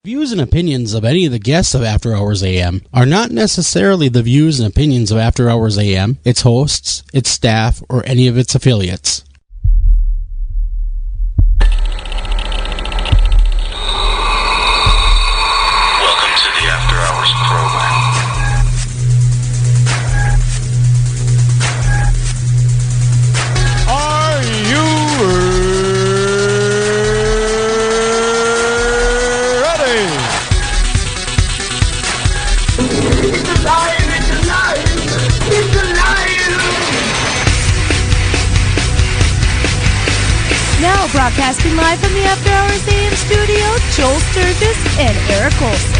Views and opinions of any of the guests of After Hours AM are not necessarily the views and opinions of After Hours AM, its hosts, its staff, or any of its affiliates. Welcome to the After Hours program. Are you ready? It's alive! It's alive! It's alive! Now broadcasting live from the After Hours AM studio, Joel Sturgis and Eric Olson.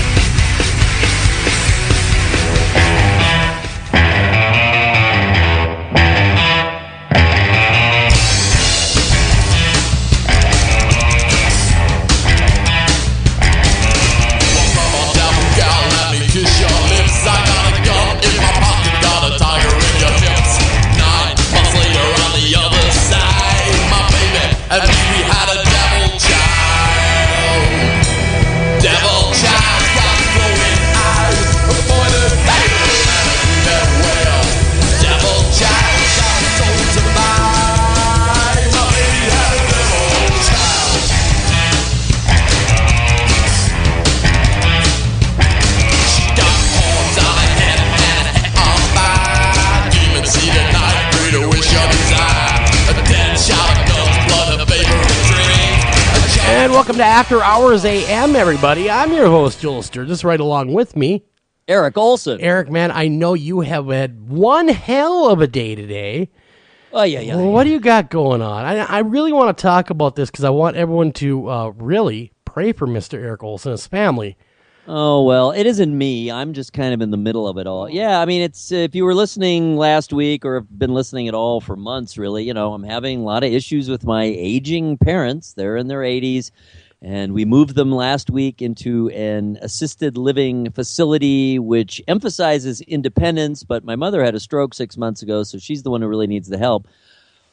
And we had a devil child. Devil child got glowing eyes, a pointed finger and a well. Devil child got soul to buy. My baby had a devil child. She got horns on her head and a head on fire. Demon seed at night, breed a wish of desire. A dead child of guns, blood, a favorite drink. And welcome to After Hours AM, everybody. I'm your host, Joel Sturgis, right along with me, Eric Olson. Eric, man, I know you have had one hell of a day today. Oh, yeah. Well, what do you got going on? I really want to talk about this because I want everyone to really pray for Mr. Eric Olson and his family. Oh, well, it isn't me. I'm just kind of in the middle of it all. Yeah, I mean, it's if you were listening last week or have been listening at all for months, really, I'm having a lot of issues with my aging parents. They're in their 80s, and we moved them last week into an assisted living facility, which emphasizes independence, but my mother had a stroke 6 months ago, so she's the one who really needs the help.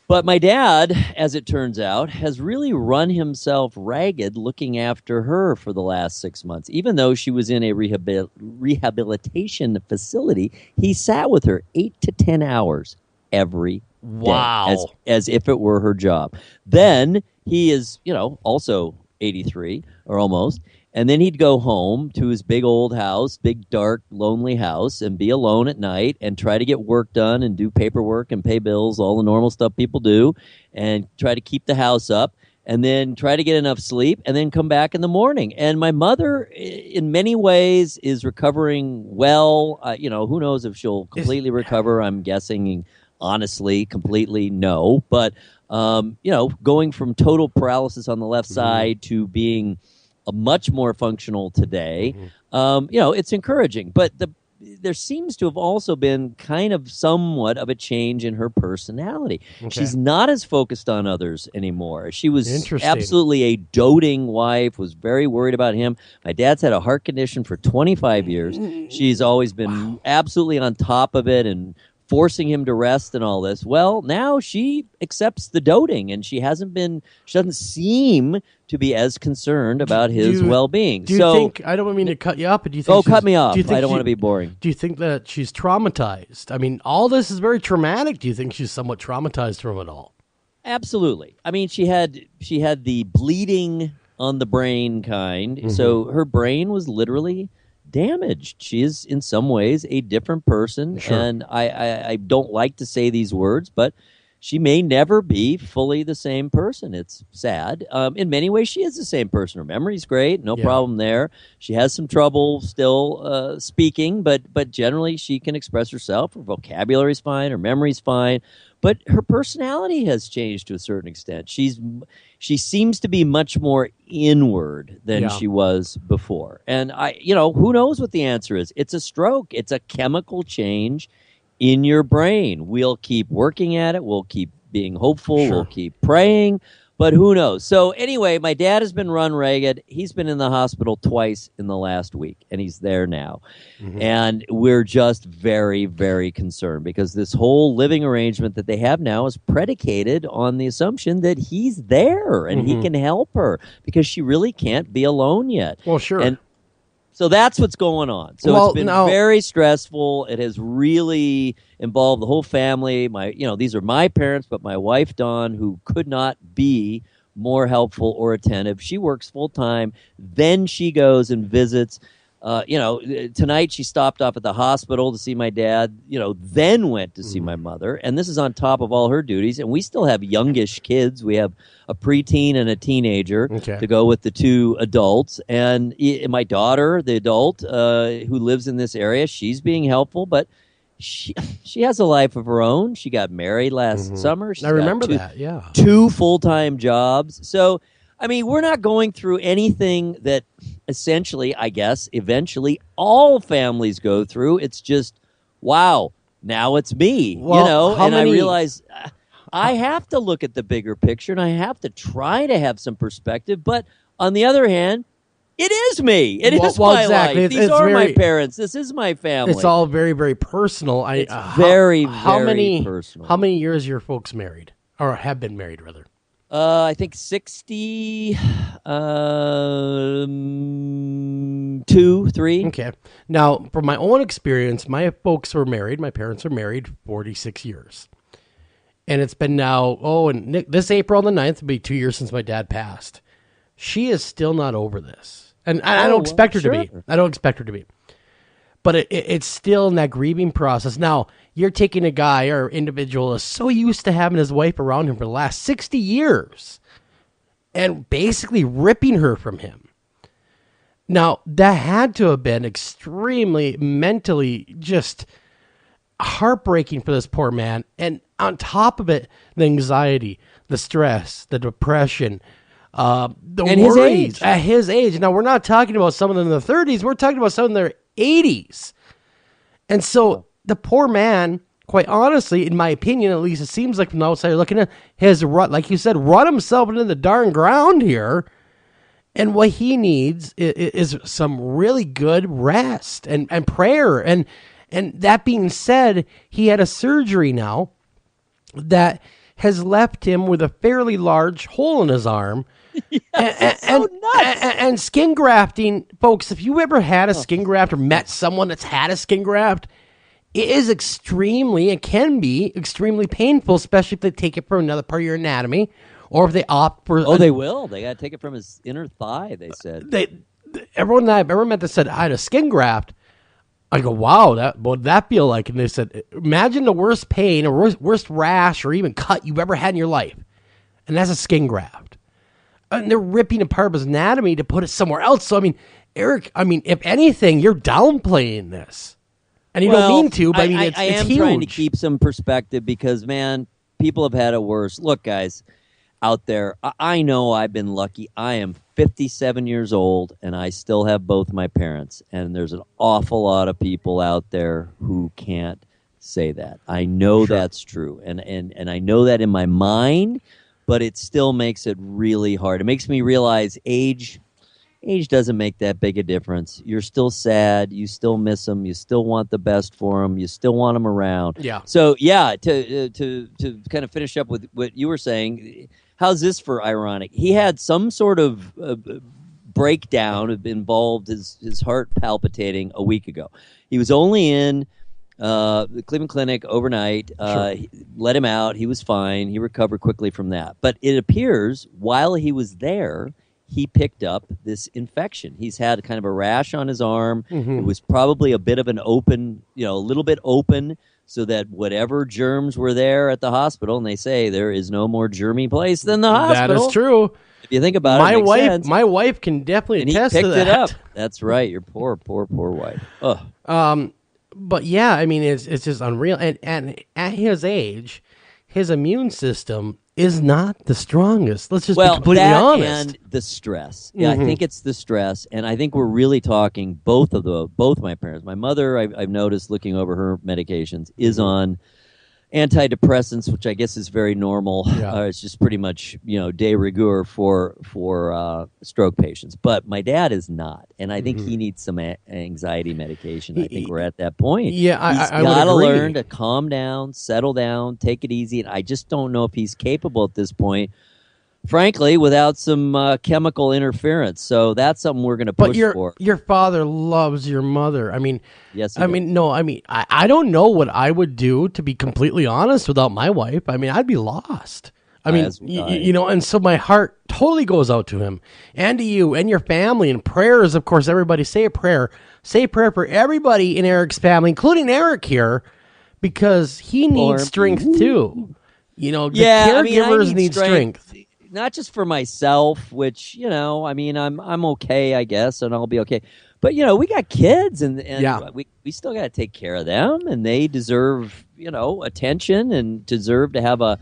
But my dad, as it turns out, has really run himself ragged looking after her for the last 6 months. Even though she was in a rehabilitation facility, he sat with her 8 to 10 hours every day. Wow. As if it were her job. Then he is, also 83 or almost. And then he'd go home to his big old house, big, dark, lonely house, and be alone at night and try to get work done and do paperwork and pay bills, all the normal stuff people do, and try to keep the house up, and then try to get enough sleep, and then come back in the morning. And my mother, in many ways, is recovering well. Who knows if she'll completely recover? I'm guessing, honestly, completely no. But, going from total paralysis on the left side to being much more functional today. It's encouraging, but there seems to have also been kind of somewhat of a change in her personality. Okay. She's not as focused on others anymore. She was absolutely a doting wife, was very worried about him. My dad's had a heart condition for 25 years. She's always been absolutely on top of it and forcing him to rest and all this. Well, now she accepts the doting, and she doesn't seem to be as concerned about his well-being. Do you think, I don't mean to cut you up, but do you think cut me off. I don't want to be boring. Do you think that she's traumatized? I mean, all this is very traumatic. Do you think she's somewhat traumatized from it all? Absolutely. I mean, she had the bleeding on the brain kind, so her brain was literally damaged. She is in some ways a different person, and I don't like to say these words, but she may never be fully the same person. It's sad. In many ways, she is the same person. Her memory's great, no problem there. She has some trouble still speaking, but generally she can express herself. Her vocabulary's fine. Her memory's fine. But her personality has changed to a certain extent. She seems to be much more inward than she was before. And who knows what the answer is? It's a stroke. It's a chemical change in your brain. We'll keep working at it. We'll keep being hopeful. We'll keep praying. But who knows? So anyway, my dad has been run ragged. He's been in the hospital twice in the last week, and he's there now. And we're just very, very concerned because this whole living arrangement that they have now is predicated on the assumption that he's there and he can help her because she really can't be alone yet. Well, sure. And so that's what's going on. So Well, it's been now- very stressful. It has really involved the whole family. These are my parents, but my wife Dawn, who could not be more helpful or attentive. She works full time. Then she goes and visits. Tonight she stopped off at the hospital to see my dad. Then went to see my mother. And this is on top of all her duties. And we still have youngish kids. We have a preteen and a teenager to go with the two adults. And my daughter, the adult who lives in this area, she's being helpful, but she has a life of her own. She got married last summer. She's I remember got that, yeah. 2 full-time jobs. So, I mean, we're not going through anything that essentially, I guess, eventually all families go through. It's just, wow, now it's me, Well, how and many- I realize I have to look at the bigger picture and I have to try to have some perspective. But on the other hand, it is me. It is Well, my exactly. life. It's These are my very- parents. This is my family. It's all very, very personal. It's very, how very many, personal. How many years are your folks married? Or have been married, rather? I think 2, 3. Okay. Now, from my own experience, my folks were married. My parents were married 46 years. And it's been now, this April the 9th will be 2 years since my dad passed. She is still not over this. And I don't expect her to be. sure. I don't expect her to be. But it's still in that grieving process. Now, you're taking a guy or individual is so used to having his wife around him for the last 60 years and basically ripping her from him. Now, that had to have been extremely mentally just heartbreaking for this poor man. And on top of it, the anxiety, the stress, the depression, the And his worries age. at his age. Now, we're not talking about someone in their 30s. We're talking about someone in their 80s. And so the poor man, quite honestly, in my opinion, at least it seems like from the outside looking in, has run, like you said, run himself into the darn ground here. And what he needs is some really good rest and prayer. And that being said, he had a surgery now that has left him with a fairly large hole in his arm. And skin grafting, folks, if you ever had a skin graft or met someone that's had a skin graft, it is it can be extremely painful, especially if they take it from another part of your anatomy or if they opt for... They will. They got to take it from his inner thigh, they said. Everyone that I've ever met that said I had a skin graft, I go, wow, what would that feel like? And they said, imagine the worst pain or worst rash or even cut you've ever had in your life. And that's a skin graft. And they're ripping apart his anatomy to put it somewhere else. So, I mean, Eric, if anything, you're downplaying this. And you don't mean to, but it's am huge. trying to keep some perspective because, man, people have had it worse. Look, guys, out there, I know I've been lucky. I am 57 years old, and I still have both my parents. And there's an awful lot of people out there who can't say that. I know that's true, and I know that in my mind, but it still makes it really hard. It makes me realize age doesn't make that big a difference. You're still sad. You still miss them. You still want the best for them. You still want them around. Yeah. So, yeah, to kind of finish up with what you were saying, how's this for ironic? He had some sort of breakdown that involved his heart palpitating a week ago. He was only in the Cleveland Clinic overnight. Let him out. He was fine. He recovered quickly from that. But it appears while he was there, he picked up this infection. He's had kind of a rash on his arm. It was probably a bit of an open, a little bit open, so that whatever germs were there at the hospital, and they say there is no more germy place than the hospital. That is true. If you think about it, it makes sense. My wife can definitely And he attest picked to that. it up. That's right. Your poor wife. Ugh. But yeah, I mean, it's just unreal. And at his age, his immune system is not the strongest. Let's just be completely that honest. and the stress. Yeah, I think it's the stress, and I think we're really talking both my parents. My mother, I've noticed looking over her medications, is on antidepressants, which I guess is very normal. Yeah. It's just pretty much, de rigueur for stroke patients. But my dad is not, and I think he needs some anxiety medication. I think we're at that point. Yeah, He's I would got to agree. learn to calm down, settle down, take it easy. And I just don't know if he's capable at this point, frankly, without some chemical interference. So that's something we're going to push But for. your father loves your mother. I mean, Yes, he I does. mean, no, I mean, I don't know what I would do, to be completely honest, without my wife. I mean, I'd be lost. I mean, As would I. and so my heart totally goes out to him and to you and your family, and prayers. Of course, everybody say a prayer. Say a prayer for everybody in Eric's family, including Eric here, because he needs strength too. The caregivers need strength. Not just for myself, which I mean, I'm okay, I guess, and I'll be okay. But we got kids, and Yeah. we still got to take care of them, and they deserve attention and deserve to have a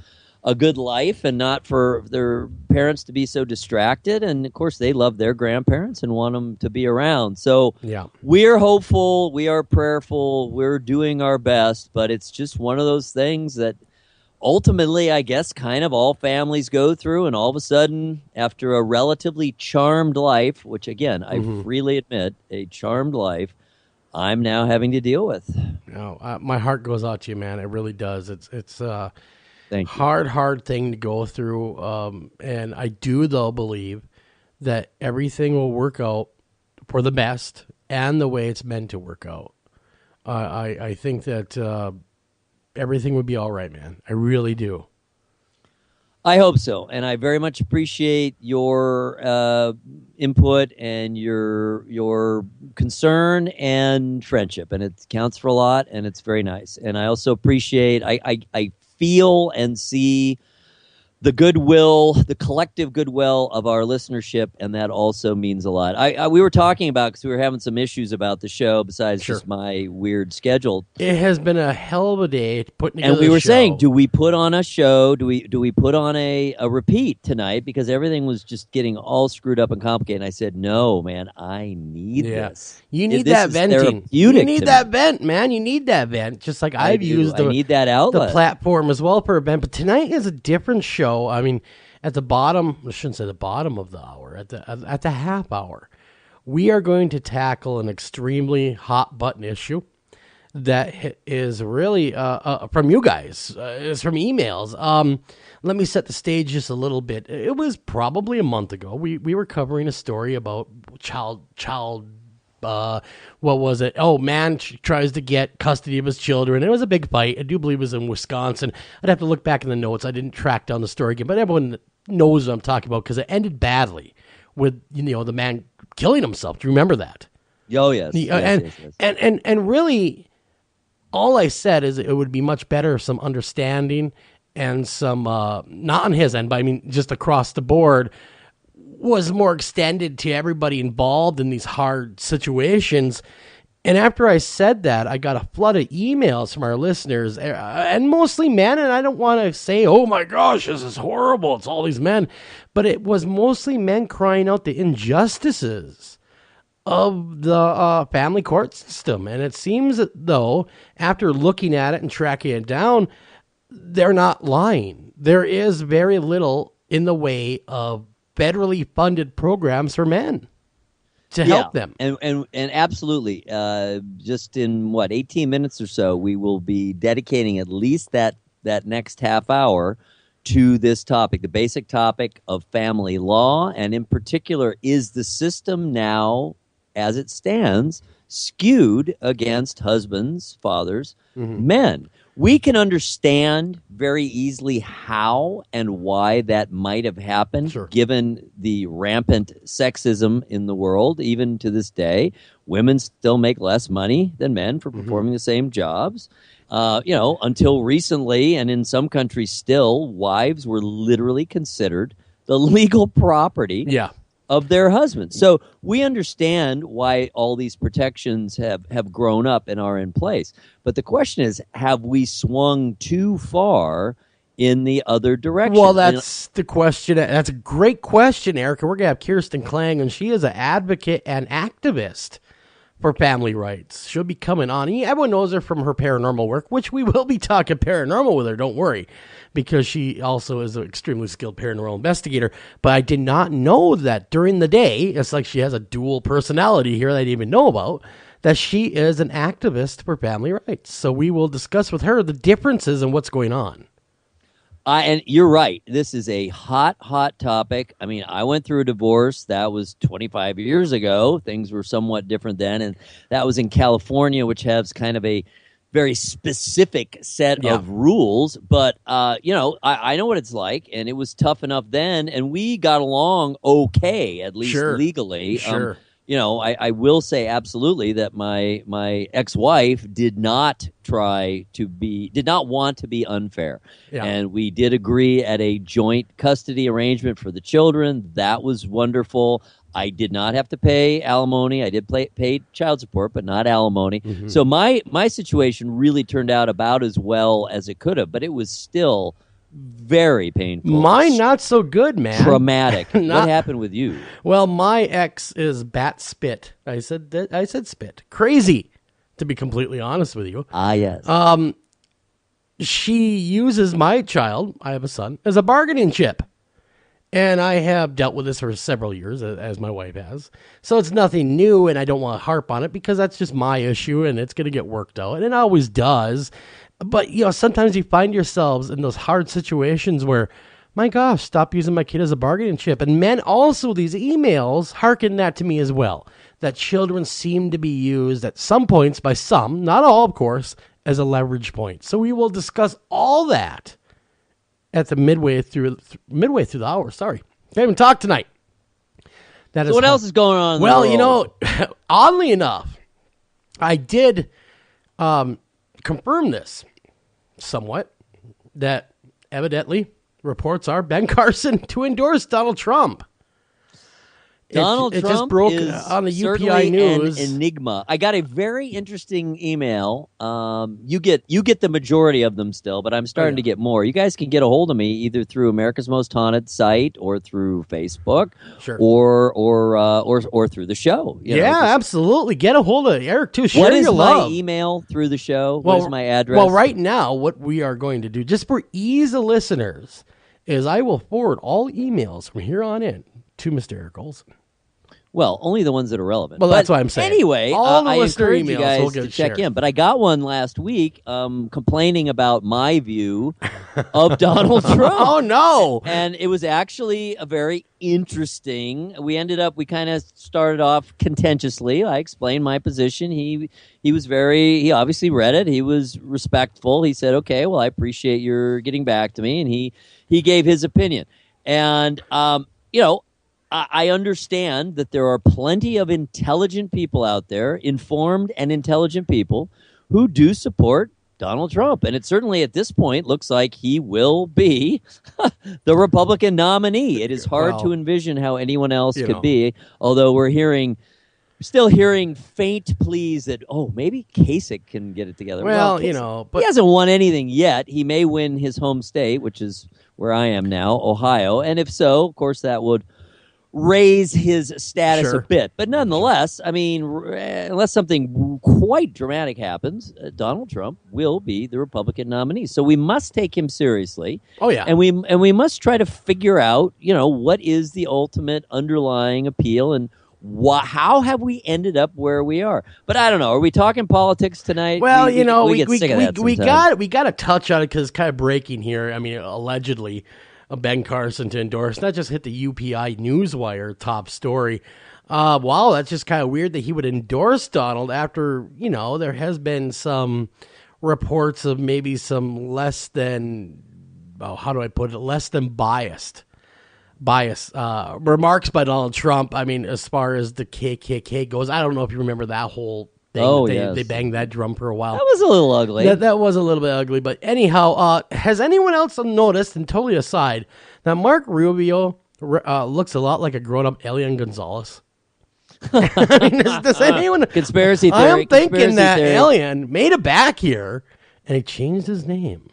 good life, and not for their parents to be so distracted. And of course, they love their grandparents and want them to be around. So Yeah. we're hopeful, we are prayerful, we're doing our best, but it's just one of those things that ultimately, I guess, kind of all families go through, and all of a sudden, after a relatively charmed life, which again, I freely admit, a charmed life, I'm now having to deal with. No, my heart goes out to you, man. It really does. It's Thank you. hard thing to go through. And I do, though, believe that everything will work out for the best and the way it's meant to work out. I think that everything would be all right, man. I really do. I hope so, and I very much appreciate your input and your concern and friendship, and it counts for a lot, and it's very nice. And I also appreciate I feel and see the goodwill, the collective goodwill of our listenership, and that also means a lot. We were talking about, because we were having some issues about the show besides just my weird schedule. It has been a hell of a day putting together And we the were show. saying, do we put on a show? Do we put on a repeat tonight? Because everything was just getting all screwed up and complicated. And I said, no, man, I need this. You need This that is venting. therapeutic You to need me. that vent, man. You need that vent. Just like I've used I need that outlet. the platform as well for a vent. But tonight is a different show. I mean, at the bottom, I shouldn't say the bottom of the hour, at the half hour, we are going to tackle an extremely hot button issue that is really from you guys. It's from emails. Let me set the stage just a little bit. It was probably a month ago. We were covering a story about child. What was it? Oh, man tries to get custody of his children. It was a big fight. I do believe it was in Wisconsin. I'd have to look back in the notes. I didn't track down the story again, but everyone knows what I'm talking about because it ended badly with the man killing himself. Do you remember that? Oh, yes. Yes. And really, all I said is it would be much better if some understanding and some, not on his end, but I mean just across the board, was more extended to everybody involved in these hard situations. And after I said that, I got a flood of emails from our listeners, and mostly men. And I don't want to say, oh my gosh, this is horrible, it's all these men. But it was mostly men crying out the injustices of the family court system. And it seems that, though, after looking at it and tracking it down, they're not lying. There is very little in the way of federally funded programs for men to help them. And absolutely. Just in 18 minutes or so, we will be dedicating at least that next half hour to this topic, the basic topic of family law, and in particular, is the system now, as it stands, skewed against husbands, fathers, men? We can understand very easily how and why that might have happened, given the rampant sexism in the world, even to this day. Women still make less money than men for performing the same jobs. Until recently, and in some countries still, wives were literally considered the legal property of their husbands. So we understand why all these protections have grown up and are in place. But the question is, have we swung too far in the other direction? Well, that's the question. That's a great question, Erica. We're going to have Kirsten Klang, and she is an advocate and activist for family rights. She'll be coming on. Everyone knows her from her paranormal work, which we will be talking paranormal with her, don't worry, because she also is an extremely skilled paranormal investigator. But I did not know that during the day, it's like she has a dual personality here that I didn't even know about, that she is an activist for family rights. So we will discuss with her the differences and what's going on. And you're right. This is a hot topic. I mean, I went through a divorce. That was 25 years ago. Things were somewhat different then. And that was in California, which has kind of a very specific set of rules. But, I know what it's like. And it was tough enough then. And we got along okay, at least legally. Sure. I will say absolutely that my ex-wife did not want to be unfair. Yeah. And we did agree at a joint custody arrangement for the children. That was wonderful. I did not have to pay alimony. I did pay child support, but not alimony. Mm-hmm. So my situation really turned out about as well as it could have, but it was still very painful. Mine not so good, man. Traumatic. What happened with you? Well, my ex is bat spit. I said spit. Crazy, to be completely honest with you. Ah, yes. She uses my child, I have a son, as a bargaining chip. And I have dealt with this for several years, as my wife has. So it's nothing new, and I don't want to harp on it because that's just my issue, and it's going to get worked out. And it always does. But, sometimes you find yourselves in those hard situations where, my gosh, stop using my kid as a bargaining chip. And men also, these emails hearken that to me as well, that children seem to be used at some points by some, not all, of course, as a leverage point. So we will discuss all that at the midway through the hour. Sorry. Can't even talk tonight. So what else is going on in the world? world? Oddly enough, I did confirm this somewhat, that evidently reports are Ben Carson to endorse Donald Trump. Donald Trump just broke is on the UPI certainly News. An enigma. I got a very interesting email. You get the majority of them still, but I'm starting to get more. You guys can get a hold of me either through America's Most Haunted site or through Facebook, or through the show. Absolutely. Get a hold of Eric too. Share what is your my love. email through the show? What is my address? Well, right now, what we are going to do, just for ease of listeners, is I will forward all emails from here on in to Mr. Eric Olson. Well, only the ones that are relevant. Well, that's what I'm saying. Anyway, all the I listener encourage you emails guys will get to check shared. in. But I got one last week complaining about my view of Donald Trump. Oh, no. And it was actually a very interesting. We kind of started off contentiously. I explained my position. He obviously read it. He was respectful. He said, okay, well, I appreciate your getting back to me. And he gave his opinion. And, I understand that there are plenty of intelligent people out there, informed and intelligent people, who do support Donald Trump. And it certainly at this point looks like he will be the Republican nominee. It is hard to envision how anyone else could be, although we're still hearing faint pleas that, maybe Kasich can get it together. Well, but he hasn't won anything yet. He may win his home state, which is where I am now, Ohio. And if so, of course, that would raise his status a bit. But nonetheless, I mean, unless something quite dramatic happens, Donald Trump will be the Republican nominee. So we must take him seriously. Oh, yeah. And we must try to figure out, what is the ultimate underlying appeal and how have we ended up where we are? But I don't know. Are we talking politics tonight? Well, we get sick of that sometimes. we got to touch on it because it's kind of breaking here. I mean, allegedly, Ben Carson to endorse, not just hit the UPI Newswire top story. Wow, that's just kind of weird that he would endorse Donald after, there has been some reports of maybe some less than biased remarks by Donald Trump. I mean, as far as the KKK goes, I don't know if you remember that whole thing. They banged that drum for a while. That was a little ugly. That was a little bit ugly. But anyhow, has anyone else noticed, and totally aside, that Mark Rubio looks a lot like a grown-up Elian Gonzalez? I mean, does anyone... Conspiracy theory. I'm thinking that Elian made it back here, and he changed his name.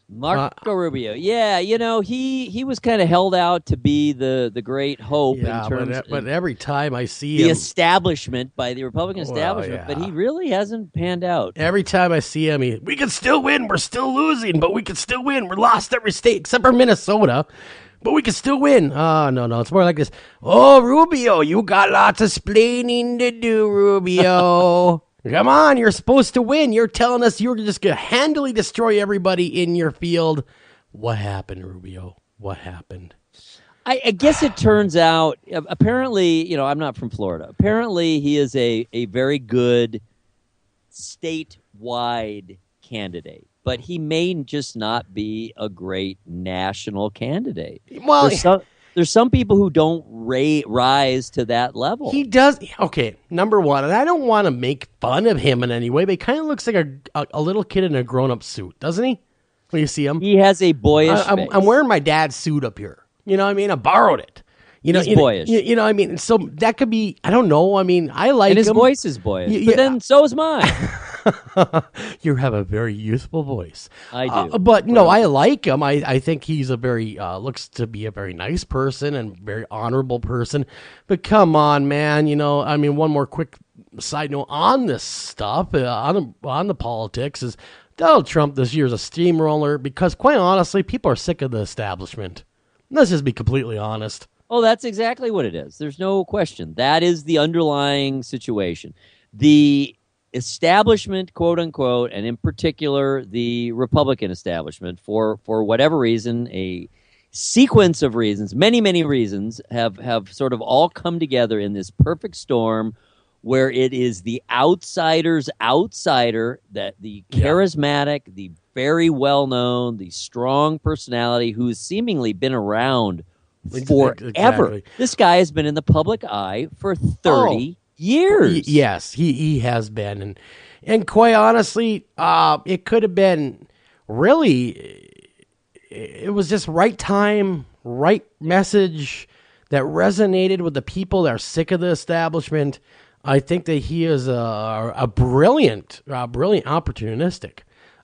Marco Rubio. Yeah, he was kind of held out to be the great hope Yeah, in terms but every time I see the him, establishment by the Republican Well, establishment, but yeah. he really hasn't panned out. every time I see him, we can still win. We're still losing, but we can still win. We're lost every state except for Minnesota, but we can still win. Oh, no. It's more like this. Oh, Rubio, you got lots of splaining to do, Rubio. Come on, you're supposed to win. You're telling us you're just going to handily destroy everybody in your field. What happened, Rubio? What happened? I guess it turns out, apparently, I'm not from Florida. Apparently, he is a very good statewide candidate, but he may just not be a great national candidate. Well, There's some people who don't rise to that level. he does. Okay, number one, and I don't want to make fun of him in any way, but he kind of looks like a little kid in a grown-up suit, doesn't he? When you see him, He has a boyish face. I'm wearing my dad's suit up here. You know what I mean? I borrowed it. He's boyish. You know what I mean? So that could be, I don't know. I mean, I like and his him. voice is boyish. Yeah. But then so is mine. You have a very youthful voice. I do. But no, I like him. I think he's a very, looks to be a very nice person and very honorable person. But come on, man. One more quick side note on this stuff, on the politics is Donald Trump this year is a steamroller because quite honestly, people are sick of the establishment. Let's just be completely honest. Oh, that's exactly what it is. There's no question. That is the underlying situation. The establishment, quote unquote, and in particular the Republican establishment, for whatever reason, a sequence of reasons, many reasons, have sort of all come together in this perfect storm where it is the outsider's outsider, that the charismatic, the very well-known, the strong personality who's seemingly been around forever. Exactly. This guy has been in the public eye for 30 years. Yes, he has been, and quite honestly, it could have been really. It was just right time, right message that resonated with the people that are sick of the establishment. I think that he is a brilliant opportunistic.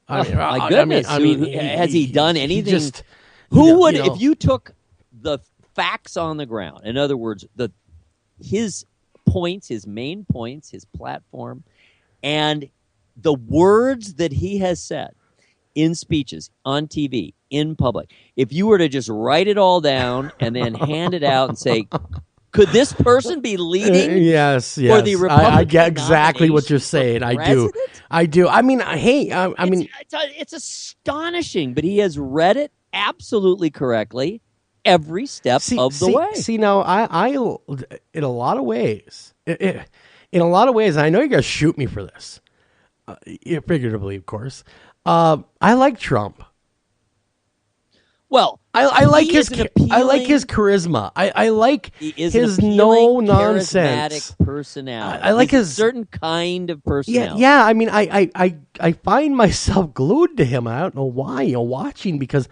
My goodness! Has he done anything? Who would, if you took the facts on the ground, in other words, his points, his main points, his platform, and the words that he has said in speeches, on TV, in public, if you were to just write it all down and then hand it out and say, could this person be leading? Yes. For the Republican I get exactly what you're saying. I do. I mean, hey, it's astonishing, but he has read it absolutely correctly every step of the way. See, now I in a lot of ways, in a lot of ways, I know you're gonna shoot me for this, figuratively, of course. I like Trump. Well, I like his appealing, charisma. I like his no nonsense personality. I like He's a his certain kind of personality. Yeah. I mean, I find myself glued to him. I don't know why. Watching because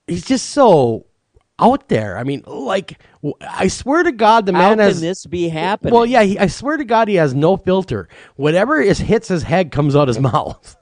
he's just so out there. I mean, like, I swear to God, the man How has. can this be happening? Well, yeah, I swear to God, he has no filter. Whatever hits his head comes out his mouth.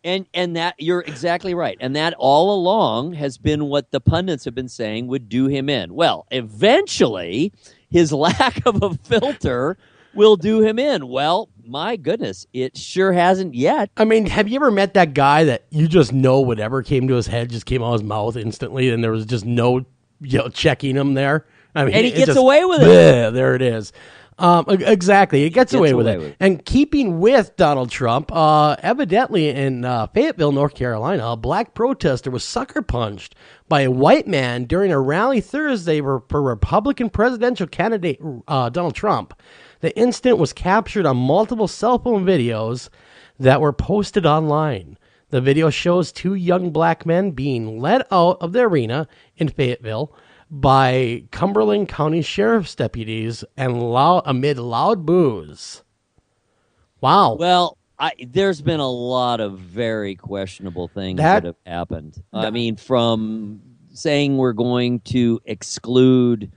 And that, you're exactly right. And that all along has been what the pundits have been saying would do him in. Well, eventually, his lack of a filter will do him in. Well, my goodness, it sure hasn't yet. I mean, have you ever met that guy that you just know whatever came to his head just came out of his mouth instantly, and there was just no checking him there? I mean, And he it gets just- away with it. bleh, there it is. Exactly. It gets away with away it. with it. And keeping with Donald Trump, evidently in Fayetteville, North Carolina, a black protester was sucker punched by a white man during a rally Thursday for Republican presidential candidate Donald Trump. The incident was captured on multiple cell phone videos that were posted online. The video shows two young black men being led out of the arena in Fayetteville by Cumberland County Sheriff's deputies and amid loud boos. Wow. Well, there's been a lot of very questionable things that have happened. I mean, from saying we're going to exclude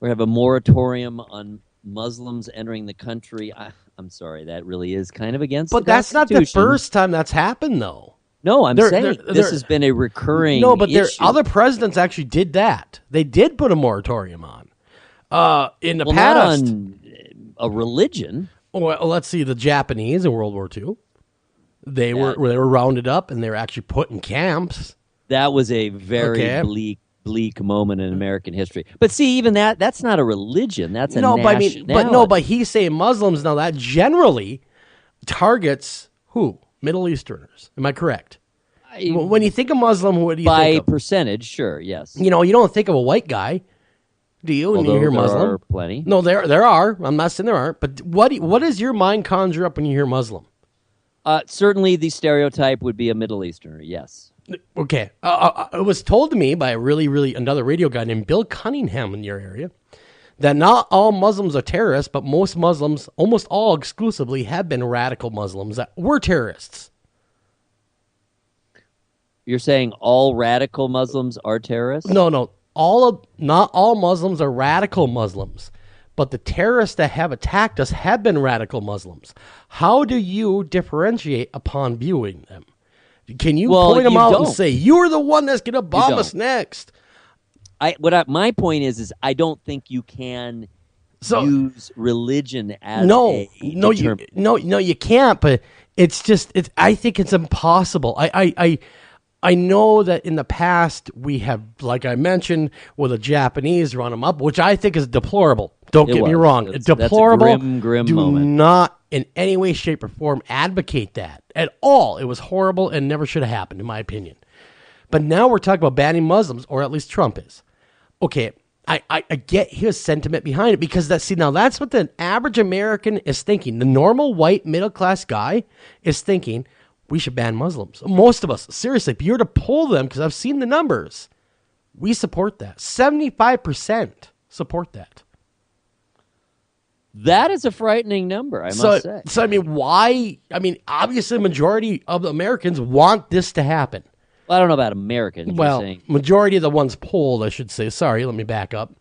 or have a moratorium on Muslims entering the country. I'm sorry, that really is kind of against But the that's not the Constitution. first time that's happened, though. No, I'm They're- saying they're- this they're- has been a recurring No, but issue. other presidents actually did that. They did put a moratorium on. In the well, past, not on a religion. well, let's see, the Japanese in World War II, they were rounded up and they were actually put in camps. That was a very Okay. bleak moment in American history. But see, even that's not a religion. That's a but he's saying Muslims now. That generally targets who? Middle Easterners. Am I correct? When you think of Muslim, what do you by think of? percentage, sure, yes. You don't think of a white guy, do you? When Although you hear there Muslim, are plenty. No, there are. I'm not saying there aren't. But what does your mind conjure up when you hear Muslim? Certainly, the stereotype would be a Middle Easterner. Yes. Okay. It was told to me by another radio guy named Bill Cunningham in your area that not all Muslims are terrorists, but most Muslims, almost all exclusively, have been radical Muslims that were terrorists. You're saying all radical Muslims are terrorists? No. Not all Muslims are radical Muslims, but the terrorists that have attacked us have been radical Muslims. How do you differentiate upon viewing them? Can you point them out and say, you're the one that's going to bomb us next? My point is I don't think you can use religion as you can't. But I think it's impossible. I know that in the past we have, like I mentioned, with the Japanese run them up, which I think is deplorable. Don't get me wrong, deplorable. That's a grim do moment. not in any way, shape, or form advocate that at all. It was horrible and never should have happened, in my opinion. But now we're talking about banning Muslims, or at least Trump is. Okay, I get his sentiment behind it because that's what the average American is thinking. The normal white middle class guy is thinking we should ban Muslims. Most of us, seriously, if you were to poll them, because I've seen the numbers, we support that. 75% support that. That is a frightening number, I must say. So, why? Obviously, the majority of Americans want this to happen. Well, I don't know about Americans. Well, majority of the ones polled, I should say, sorry, let me back up,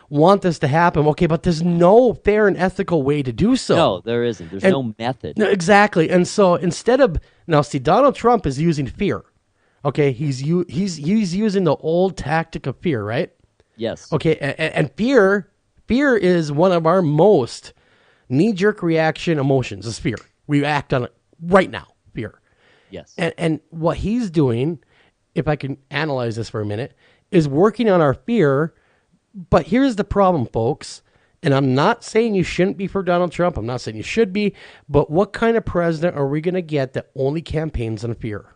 want this to happen. Okay, but there's no fair and ethical way to do so. No, there isn't. There's no method. No, exactly. And so instead of, Donald Trump is using fear. Okay, he's using the old tactic of fear, right? Yes. Okay, and fear is one of our most knee-jerk reaction emotions, is fear. We act on it right now, fear. Yes. And what he's doing, if I can analyze this for a minute, is working on our fear. But here's the problem, folks. And I'm not saying you shouldn't be for Donald Trump. I'm not saying you should be. But what kind of president are we going to get that only campaigns on fear?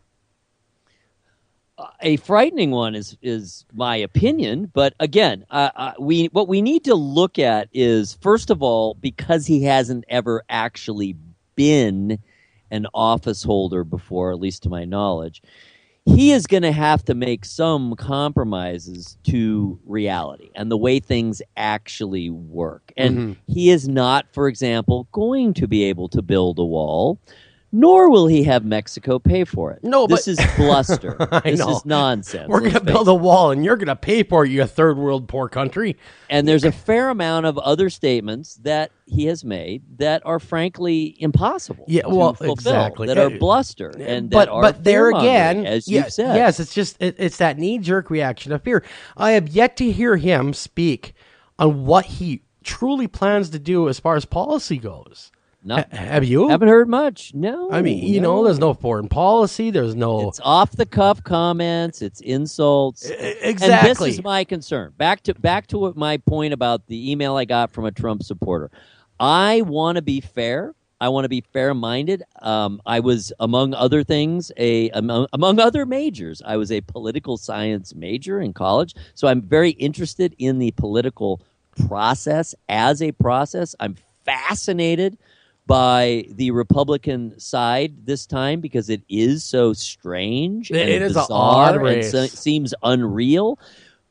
A frightening one is my opinion. But again, what we need to look at is, first of all, because he hasn't ever actually been an office holder before, at least to my knowledge, he is going to have to make some compromises to reality and the way things actually work. And he is not, for example, going to be able to build a wall, nor will he have Mexico pay for it. No, this is bluster. This is nonsense. We're going to build a wall, and you're going to pay for it, you third world poor country. And there's a fair amount of other statements that he has made that are frankly impossible to fulfill, exactly. that are bluster, and but that are there fear-mongering, again, as you've said. Yes, it's just it's that knee-jerk reaction of fear. I have yet to hear him speak on what he truly plans to do as far as policy goes. No, have you? Haven't heard much. No. There's no foreign policy. There's no. It's off the cuff comments. It's insults. Exactly. And this is my concern. Back to what my point about the email I got from a Trump supporter. I want to be fair. I want to be fair-minded. I was, among other things, among other majors, I was a political science major in college. So I'm very interested in the political process as a process. I'm fascinated by the Republican side this time because it is so strange and it is bizarre an odd race. and seems unreal.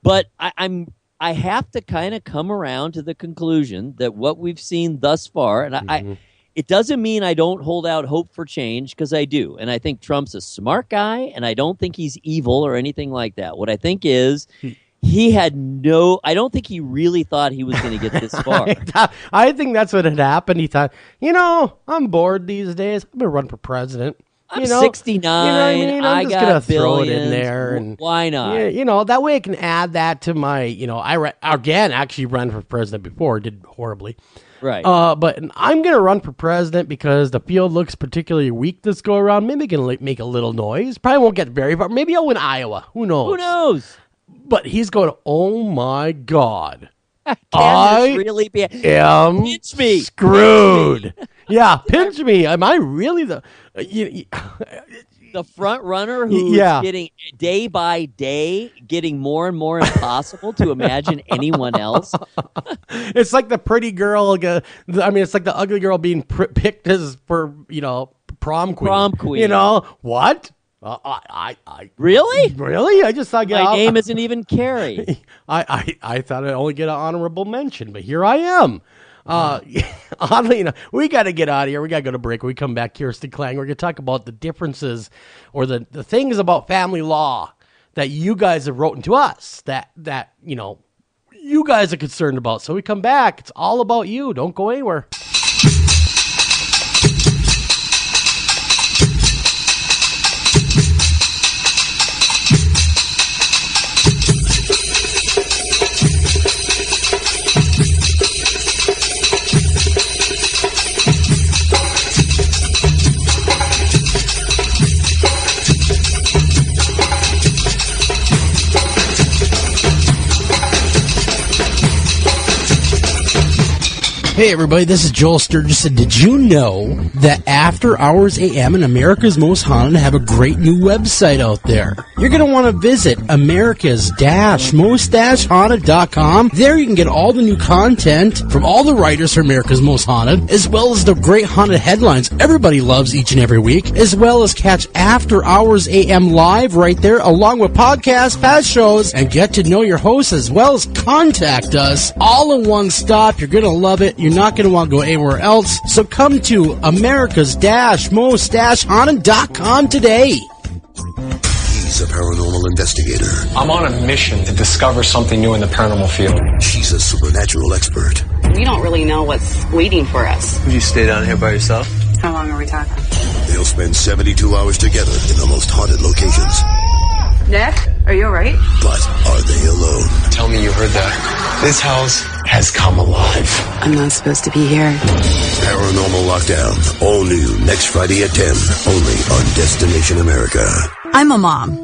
But I have to kind of come around to the conclusion that what we've seen thus far, and it doesn't mean I don't hold out hope for change, because I do. And I think Trump's a smart guy, and I don't think he's evil or anything like that. What I think is I don't think he really thought he was going to get this far. I think that's what had happened. He thought, I'm bored these days. I'm going to run for president. I'm 69. You know what I mean? I'm just got gonna throw it in billions. there, and Why not? yeah, that way I can add that to my. Again, actually ran for president before, did horribly. Right. But I'm gonna run for president because the field looks particularly weak this go around. Maybe I can make a little noise. Probably won't get very far. Maybe I'll win Iowa. Who knows? Who knows? But he's going, oh my God. Can this really be? Am Pinch me. screwed. Yeah, pinch me. Am I really the... The front runner who's getting day by day, getting more and more impossible to imagine anyone else. It's like the pretty girl. It's like the ugly girl being picked as for prom queen. Prom queen. What? Really? I just thought my name isn't even Carrie. I thought I'd only get an honorable mention, but here I am. Oddly enough, we got to get out of here. We got to go to break. When we come back, Kirsten Klang, we're going to talk about the differences or the things about family law that you guys have written to us that you guys are concerned about. So we come back. It's all about you. Don't go anywhere. Hey everybody, this is Joel Sturgis, and did you know that After Hours AM and America's Most Haunted have a great new website out there? You're going to want to visit America's-Most-Haunted.com. There you can get all the new content from all the writers for America's Most Haunted, as well as the great haunted headlines everybody loves each and every week, as well as catch After Hours AM live right there, along with podcasts, past shows, and get to know your hosts, as well as contact us all in one stop. You're going to love it. You're not going to want to go anywhere else. So come to America's-Most-Haunted.com today. He's a paranormal investigator. I'm on a mission to discover something new in the paranormal field. She's a supernatural expert. We don't really know what's waiting for us. Would you stay down here by yourself? How long are we talking? They'll spend 72 hours together in the most haunted locations. Nick, are you alright? But are they alone? Tell me you heard that. This house has come alive. I'm not supposed to be here. Paranormal Lockdown. All new next Friday at 10. Only on Destination America. I'm a mom.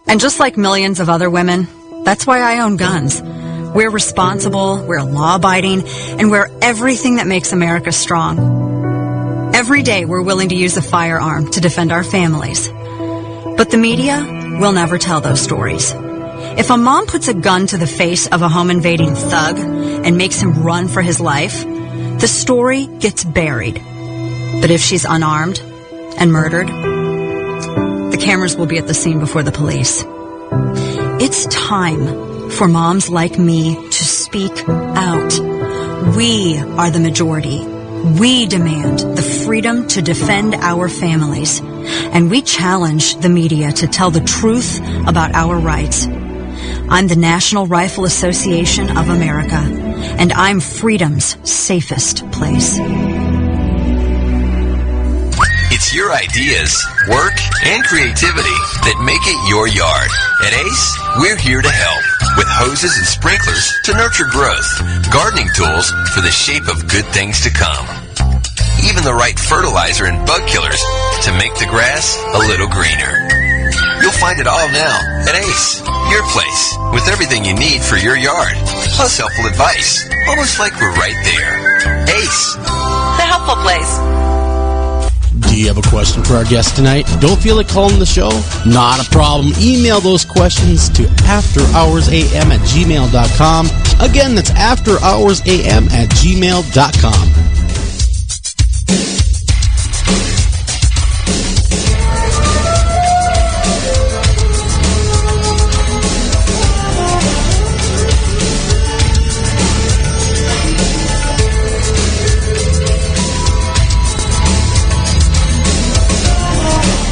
And just like millions of other women, that's why I own guns. We're responsible, we're law-abiding, and we're everything that makes America strong. Every day we're willing to use a firearm to defend our families. But the media will never tell those stories. If a mom puts a gun to the face of a home-invading thug and makes him run for his life, the story gets buried. But if she's unarmed and murdered, the cameras will be at the scene before the police. It's time for moms like me to speak out. We are the majority. We demand the freedom to defend our families, and we challenge the media to tell the truth about our rights. I'm the National Rifle Association of America, and I'm freedom's safest place. It's your ideas, work, and creativity that make it your yard. At ACE, we're here to help with hoses and sprinklers to nurture growth, gardening tools for the shape of good things to come, even the right fertilizer and bug killers to make the grass a little greener. You'll find it all now at ACE, your place, with everything you need for your yard, plus helpful advice, almost like we're right there. ACE, The helpful place. Do you have a question for our guest tonight? Don't feel like calling the show? Not a problem. Email those questions to afterhoursam@gmail.com. Again, that's afterhoursam@gmail.com.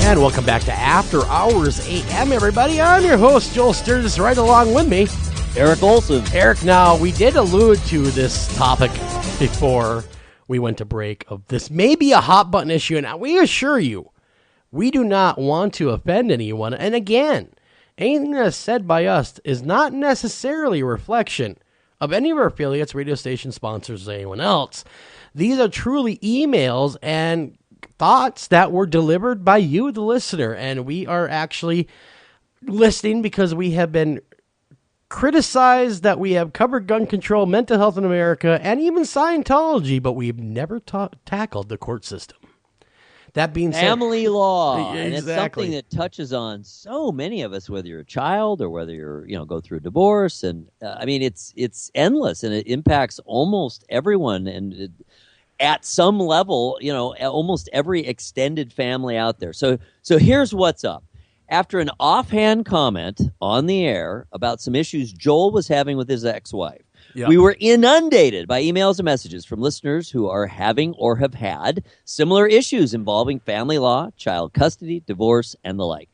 And welcome back to After Hours AM, everybody. I'm your host, Joel Sturgis, right along with me, Eric Olson. Eric, now, we did allude to this topic before we went to break of this may be a hot button issue, and we assure you, We do not want to offend anyone. And again, anything that is said by us is not necessarily a reflection of any of our affiliates, radio station sponsors, or anyone else. These are truly emails and thoughts that were delivered by you, the listener. And we are actually listening because we have been criticized that we have covered gun control, mental health in America, and even Scientology, but we've never tackled the court system. That being said, family law, and it's Exactly. something that touches on so many of us, whether you're a child or whether you're, go through a divorce, and I mean, it's endless, and it impacts almost everyone, and at some level, almost every extended family out there. So here's what's up. After an offhand comment on the air about some issues Joel was having with his ex-wife, Yep. we were inundated by emails and messages from listeners who are having or have had similar issues involving family law, child custody, divorce, and the like.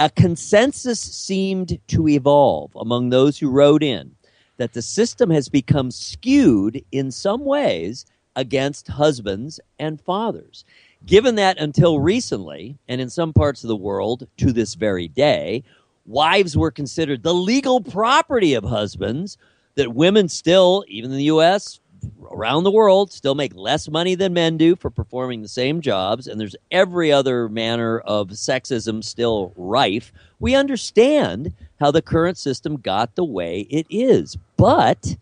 A consensus seemed to evolve among those who wrote in that the system has become skewed in some ways against husbands and fathers. Given that until recently, and in some parts of the world to this very day, wives were considered the legal property of husbands, that women still, even in the U.S., around the world, still make less money than men do for performing the same jobs, and there's every other manner of sexism still rife, we understand how the current system got the way it is. But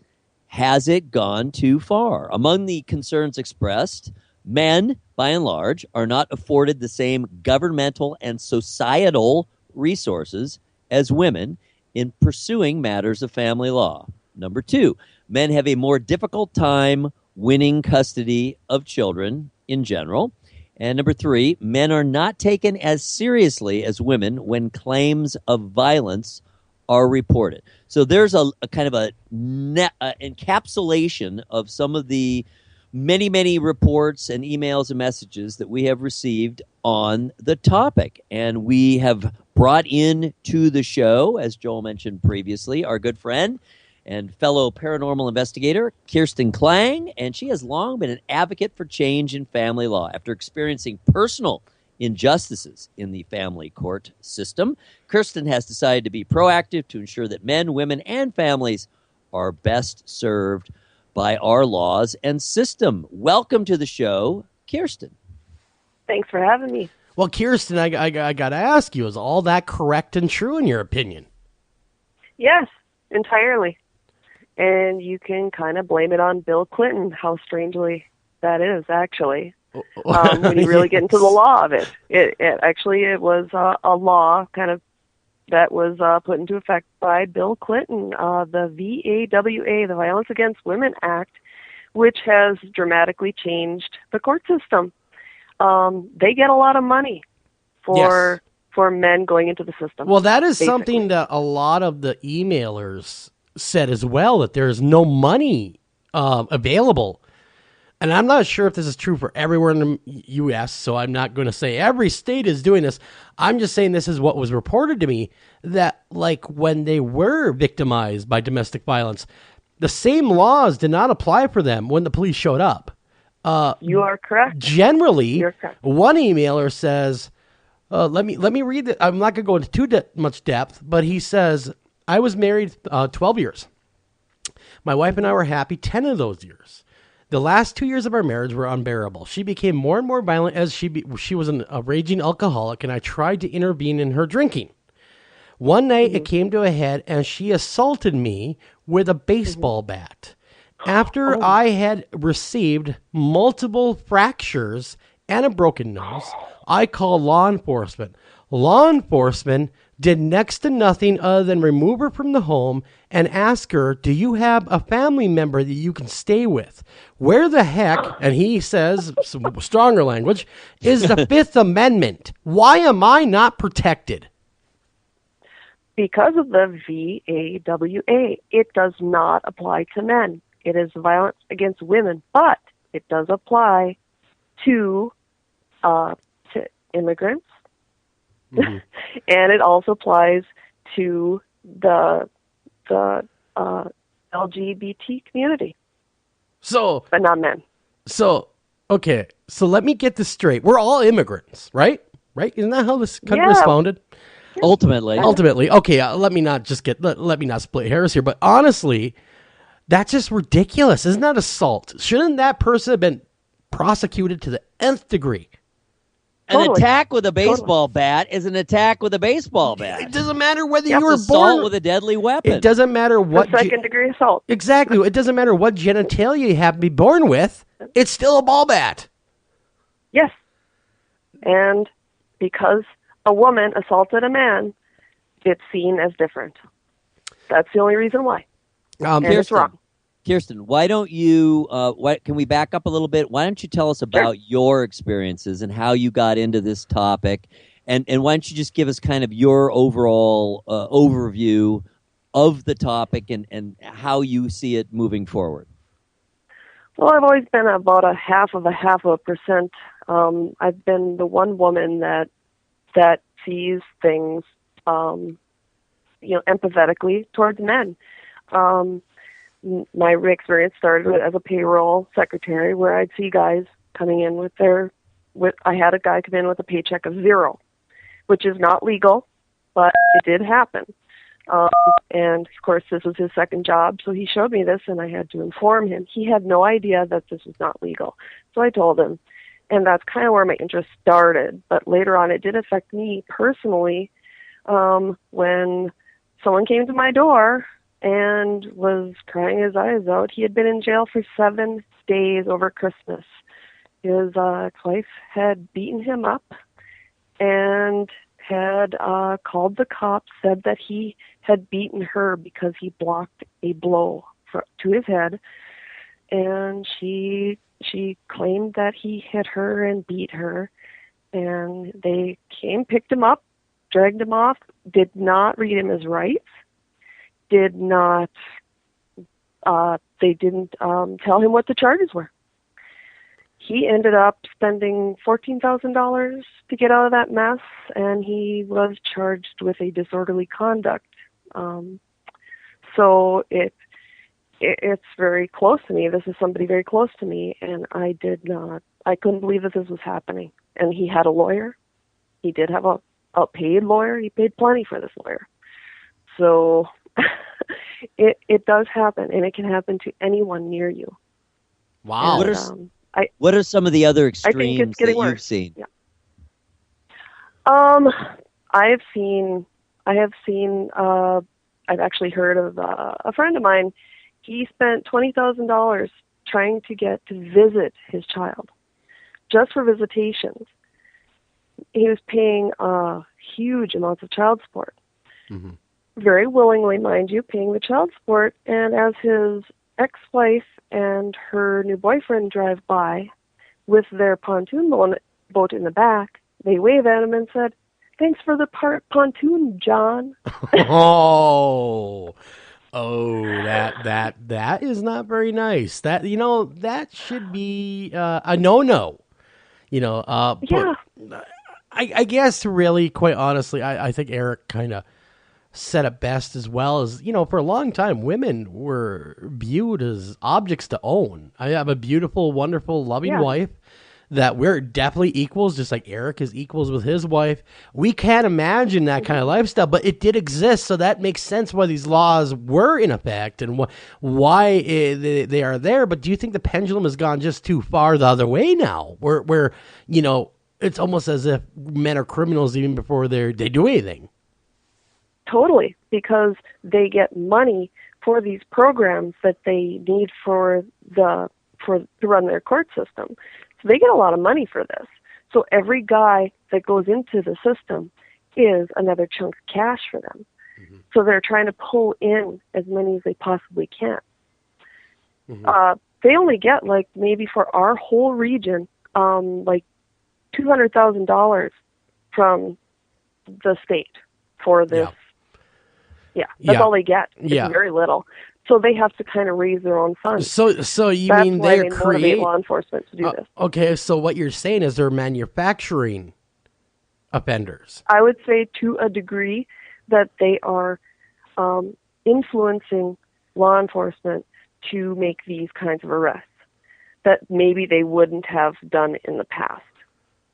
has it gone too far? Among the concerns expressed, men, by and large, are not afforded the same governmental and societal resources as women in pursuing matters of family law. Number 2, men have a more difficult time winning custody of children in general. And number 3, men are not taken as seriously as women when claims of violence are reported. So there's a kind of a encapsulation of some of the many, many reports and emails and messages that we have received on the topic. And we have brought in to the show, as Joel mentioned previously, our good friend and fellow paranormal investigator, Kirsten Klang, and she has long been an advocate for change in family law. After experiencing personal injustices in the family court system, Kirsten has decided to be proactive to ensure that men, women, and families are best served by our laws and system. Welcome to the show, Kirsten. Thanks for having me. Well, Kirsten, I got to ask you, is all that correct and true in your opinion? Yes, entirely. And you can kind of blame it on Bill Clinton, how strangely that is, actually. When you really get into the law of it. It was a law kind of that was put into effect by Bill Clinton, the VAWA, the Violence Against Women Act, which has dramatically changed the court system. They get a lot of money for men going into the system. Well, that is something that a lot of the emailers said as well, that there's no money available. And I'm not sure if this is true for everywhere in the U.S., so I'm not going to say every state is doing this. I'm just saying this is what was reported to me, that like when they were victimized by domestic violence, the same laws did not apply for them when the police showed up. You are correct. Generally, You're correct. One emailer says, let me read it. I'm not going to go into too much depth, but he says, I was married 12 years. My wife and I were happy 10 of those years. The last 2 years of our marriage were unbearable. She became more and more violent as she was a raging alcoholic, and I tried to intervene in her drinking. One night it came to a head, and she assaulted me with a baseball bat. After I had received multiple fractures and a broken nose, I called law enforcement. Law enforcement did next to nothing other than remove her from the home and ask her, do you have a family member that you can stay with? Where the heck, and he says, some stronger language, is the Fifth Amendment? Why am I not protected? Because of the VAWA, it does not apply to men. It is violence against women, but it does apply to immigrants, and it also applies to the LGBT community. So, but not men. So, okay. So let me get this straight. We're all immigrants, right? right? Isn't that how this country Yeah. was founded? Ultimately. Okay. Let me not split hairs here, but honestly, that's just ridiculous. Isn't that assault? Shouldn't that person have been prosecuted to the nth degree? An attack with a baseball bat is an attack with a baseball bat. It doesn't matter whether It's you were assault born with a deadly weapon. It doesn't matter what second-degree assault. Exactly. It doesn't matter what genitalia you have to be born with. It's still a ball bat. Yes. And because a woman assaulted a man, it's seen as different. That's the only reason why. And it's wrong. Kirsten, why don't you? Can we back up a little bit? Why don't you tell us about your experiences and how you got into this topic, and why don't you just give us kind of your overall overview of the topic and how you see it moving forward? Well, I've always been about a half of a percent. I've been the one woman that sees things, empathetically towards men. My experience started as a payroll secretary, where I'd see guys coming in I had a guy come in with a paycheck of $0, which is not legal, but it did happen. And of course, this was his second job, so he showed me this, and I had to inform him. He had no idea that this was not legal, so I told him, and that's kind of where my interest started. But later on, it did affect me personally when someone came to my door and was crying his eyes out. He had been in jail for 7 days over Christmas. His wife had beaten him up and had called the cops, said that he had beaten her because he blocked a blow to his head, and she claimed that he hit her and beat her, and they came, picked him up, dragged him off, did not read him his rights, they didn't tell him what the charges were. He ended up spending $14,000 to get out of that mess, and he was charged with a disorderly conduct. So it's very close to me. This is somebody very close to me, and I couldn't believe that this was happening. And he had a lawyer. He did have a paid lawyer. He paid plenty for this lawyer. So it does happen, and it can happen to anyone near you. Wow. And, What are some of the other extremes that worse. you've seen? Yeah. I have seen. I've actually heard of a friend of mine. He spent $20,000 trying to get to visit his child, just for visitations. He was paying huge amounts of child support, very willingly, mind you, paying the child support. And as his ex-wife and her new boyfriend drive by with their pontoon boat in the back, they wave at him and said, "Thanks for the pontoon, John." That is not very nice. That should be a no. Yeah. I guess really, quite honestly, I think Eric kind of said it best, as well as, for a long time, women were viewed as objects to own. I have a beautiful, wonderful, loving wife that we're definitely equals, just like Eric is equals with his wife. We can't imagine that kind of lifestyle, but it did exist, so that makes sense why these laws were in effect and why they are there. But do you think the pendulum has gone just too far the other way now, where it's almost as if men are criminals even before they do anything? Totally, because they get money for these programs that they need to run their court system. So they get a lot of money for this. So every guy that goes into the system is another chunk of cash for them. So they're trying to pull in as many as they possibly can. They only get, maybe for our whole region, $200,000 from the state for this. Yeah, that's all they get. It's very little. So they have to kind of raise their own funds. So you That's mean why they're they motivate law enforcement to do this. Okay, so what you're saying is they're manufacturing offenders. I would say to a degree that they are influencing law enforcement to make these kinds of arrests that maybe they wouldn't have done in the past.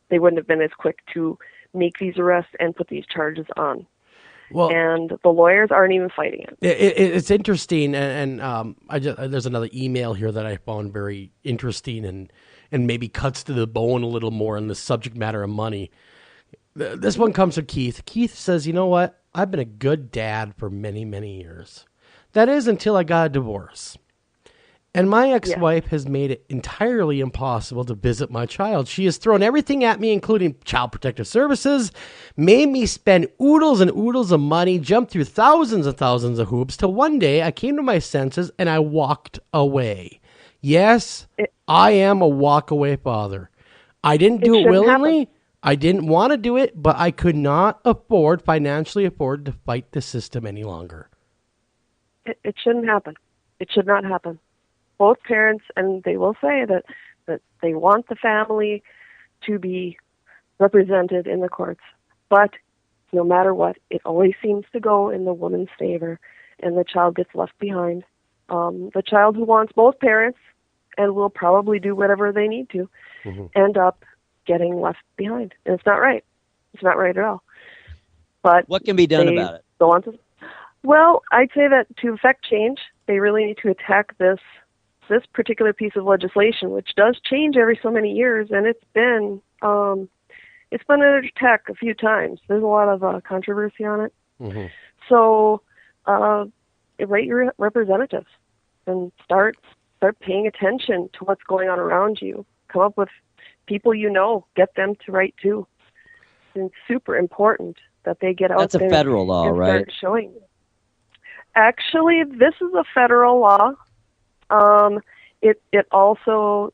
They wouldn't have been as quick to make these arrests and put these charges on. Well, and the lawyers aren't even fighting it. It's interesting, and there's another email here that I found very interesting and maybe cuts to the bone a little more on the subject matter of money. This one comes from Keith. Keith says, you know what? I've been a good dad for many, many years. That is until I got a divorce. And my ex-wife has made it entirely impossible to visit my child. She has thrown everything at me, including Child Protective Services, made me spend oodles and oodles of money, jumped through thousands and thousands of hoops, till one day I came to my senses and I walked away. Yes, I am a walk-away father. I didn't do it willingly. Happen. I didn't want to do it, but I could not financially afford to fight the system any longer. It shouldn't happen. It should not happen. Both parents, and they will say that they want the family to be represented in the courts. But no matter what, it always seems to go in the woman's favor, and the child gets left behind. The child who wants both parents and will probably do whatever they need to end up getting left behind. And it's not right. It's not right at all. But what can be done about it? Go on to, well, I'd say that to effect change, they really need to attack this particular piece of legislation, which does change every so many years, and it's been under attack a few times. There's a lot of controversy on it. So, write your representatives and start paying attention to what's going on around you. Come up with people you know, get them to write too. It's super important that they get out there. That's a federal law, and right? Start showing. Actually, this is a federal law. It also,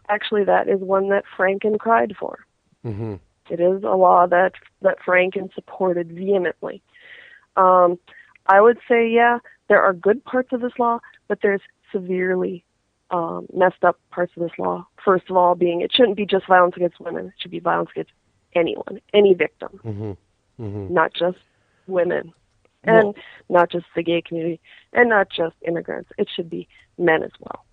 actually, that is one that Franken cried for. It is a law that Franken supported vehemently. I would say, yeah, there are good parts of this law, but there's severely messed up parts of this law. First of all, being it shouldn't be just violence against women. It should be violence against anyone, any victim, not just women. And not just the gay community, and not just immigrants. It should be men as well.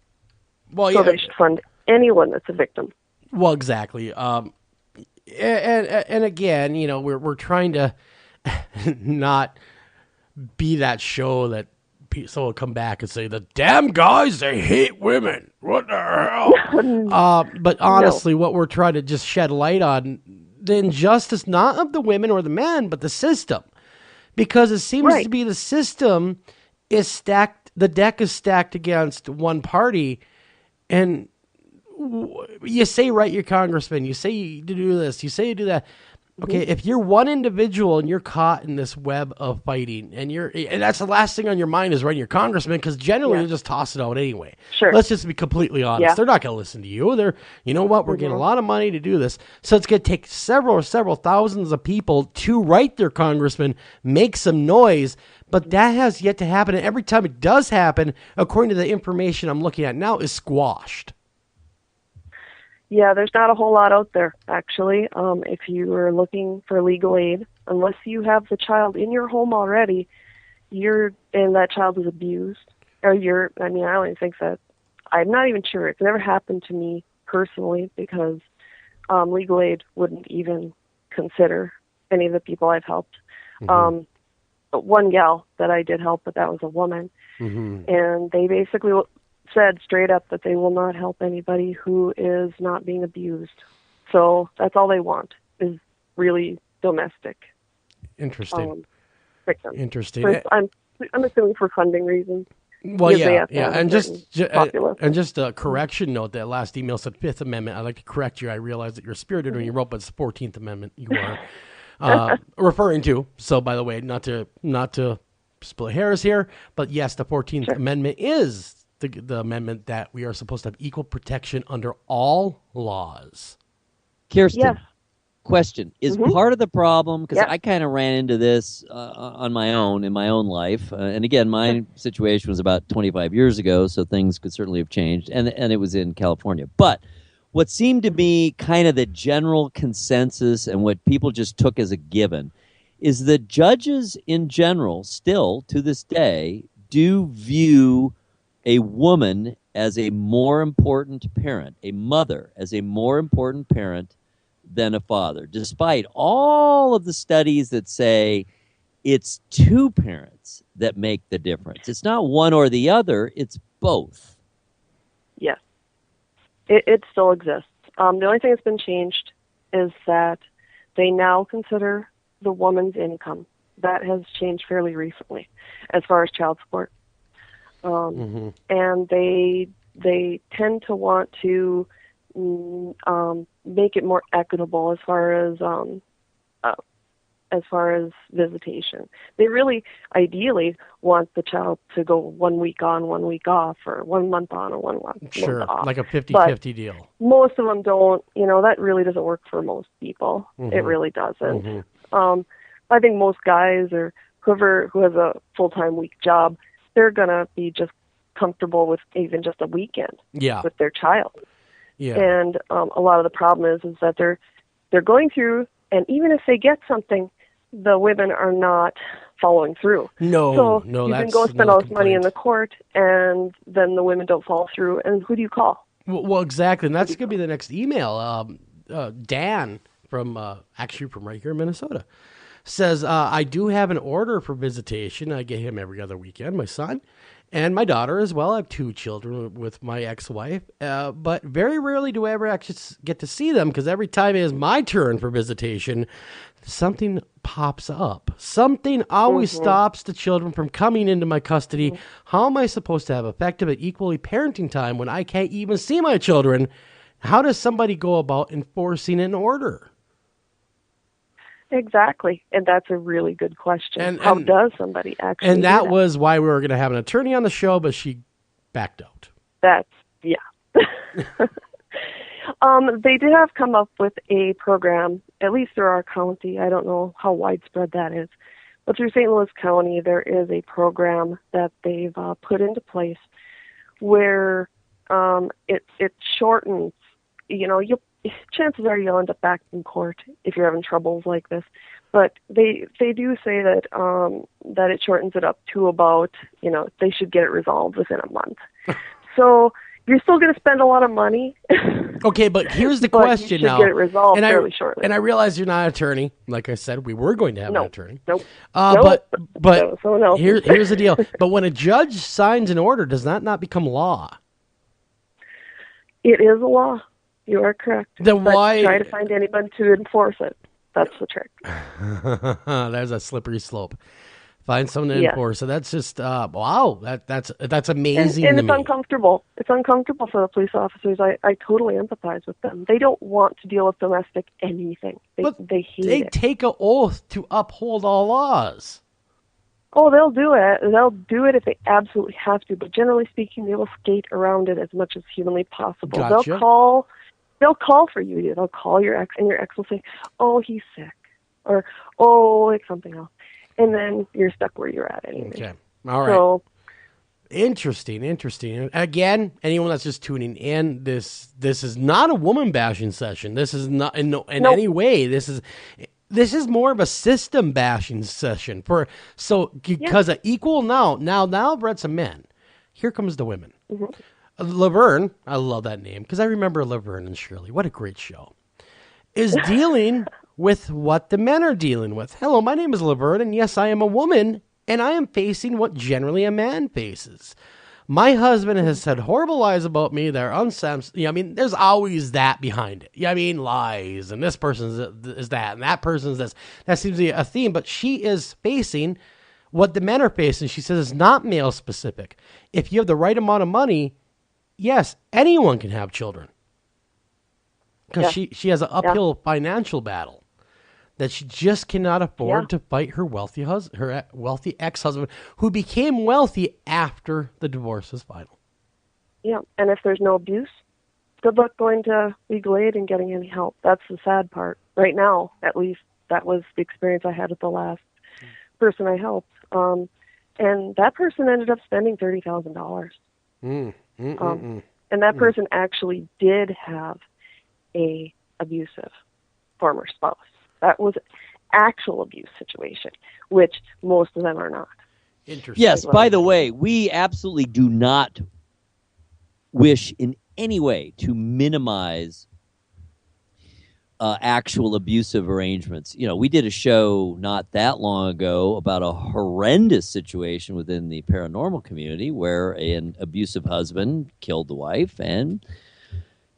Well, so they should fund anyone that's a victim. Well, exactly. And again, you know, we're trying to not be that show that someone will come back and say, the damn guys, they hate women. What the hell? But honestly, what we're trying to just shed light on, the injustice not of the women or the men, but the system. Because it seems to be the system is stacked, the deck is stacked against one party, and you say write your congressman, you say you do this, you say you do that. Okay, if you're one individual and you're caught in this web of fighting, and that's the last thing on your mind is writing your congressman, because generally you'll just toss it out anyway. Sure. Let's just be completely honest. They're not going to listen to you. You know what? We're getting a lot of money to do this, so it's going to take several thousands of people to write their congressman, make some noise. But that has yet to happen, and every time it does happen, according to the information I'm looking at now, is squashed. Yeah, there's not a whole lot out there, actually. If you are looking for legal aid, unless you have the child in your home already, and that child is abused, or I don't even think that, I'm not even sure. It's never happened to me personally, because legal aid wouldn't even consider any of the people I've helped. One gal that I did help, but that was a woman, and they basically said straight up that they will not help anybody who is not being abused. So that's all they want, is really domestic. Interesting. Victims. Interesting. I'm assuming for funding reasons. Well, yeah, and just a correction note. That last email said Fifth Amendment. I'd like to correct you. I realize that you're spirited when you wrote, but it's the 14th Amendment you are referring to. So, by the way, not to split hairs here, but yes, the 14th Amendment is the amendment that we are supposed to have equal protection under all laws. Kirsten, question. Is part of the problem, because I kind of ran into this on my own, in my own life, and again, my situation was about 25 years ago, so things could certainly have changed, and it was in California. But what seemed to be kind of the general consensus and what people just took as a given is that judges in general still, to this day, do view a woman as a more important parent, a mother as a more important parent than a father, despite all of the studies that say it's two parents that make the difference. It's not one or the other, it's both. Yes. It still exists. The only thing that's been changed is that they now consider the woman's income. That has changed fairly recently as far as child support. And they tend to want to make it more equitable as far as visitation. They really ideally want the child to go 1 week on, 1 week off, or 1 month on or 1 month off. Like a 50-50 deal. Most of them don't. That really doesn't work for most people. It really doesn't. I think most guys or whoever who has a full-time week job, they're going to be just comfortable with even just a weekend with their child. Yeah. And a lot of the problem is that they're going through, and even if they get something, the women are not following through. So you can go spend all this money in the court, and then the women don't follow through, and who do you call? Well, exactly, and that's going to be the next email. Dan from right here in Minnesota says, I do have an order for visitation. I get him every other weekend, my son, and my daughter as well. I have 2 children with my ex-wife, but very rarely do I ever actually get to see them, because every time it is my turn for visitation, something pops up. Something always stops the children from coming into my custody. How am I supposed to have effective and equally parenting time when I can't even see my children? How does somebody go about enforcing an order? Exactly, and that's a really good question. How does somebody actually And that do was why we were going to have an attorney on the show, but she backed out. They did have come up with a program, at least through our county. I don't know how widespread that is. But through St. Louis County, there is a program that they've put into place where it shortens, chances are you'll end up back in court if you're having troubles like this. But they do say that that it shortens it up to about, they should get it resolved within a month. So you're still going to spend a lot of money. Okay, but here's the but question you should now. get it resolved fairly shortly. And I realize you're not an attorney. Like I said, we were going to have an attorney. Nope. But No. here's the deal. But when a judge signs an order, does that not become law? It is a law. You are correct. Then but why try to find anyone to enforce it? That's the trick. There's a slippery slope. Find someone to enforce. So that's just wow. That's amazing. And to it's me. uncomfortable. It's uncomfortable for the police officers. I totally empathize with them. They don't want to deal with domestic anything. They hate They it. take an oath to uphold all laws. Oh, they'll do it. They'll do it if they absolutely have to. But generally speaking, they will skate around it as much as humanly possible. Gotcha. They'll call for you. They'll call your ex, and your ex will say, "Oh, he's sick," or "Oh, it's something else," and then you're stuck where you're at anyway. Okay, all right. So, Interesting. Again, anyone that's just tuning in, this is not a woman bashing session. This is not in any way. This is more of a system bashing session because of equal now I've read some men. Here comes the women. Laverne, I love that name because I remember Laverne and Shirley. What a great show. Is dealing with what the men are dealing with. Hello, my name is Laverne, and yes, I am a woman, and I am facing what generally a man faces. My husband has said horrible lies about me. They're unsensitive. I mean, there's always that behind it. I mean, lies, and this person is that, and that person is this. That seems to be a theme, but she is facing what the men are facing. She says it's not male specific. If you have the right amount of money, yes, anyone can have children. Because she has an uphill financial battle that she just cannot afford to fight her wealthy ex-husband, who became wealthy after the divorce was final. Yeah, and if there's no abuse, good luck going to legal aid and getting any help. That's the sad part. Right now, at least, that was the experience I had with the last person I helped. And that person ended up spending $30,000. And that person actually did have a abusive former spouse. That was actual abuse situation, which most of them are not. Interesting. Yes, by the way, we absolutely do not wish in any way to minimize actual abusive arrangements. You know, we did a show not that long ago about a horrendous situation within the paranormal community where an abusive husband killed the wife and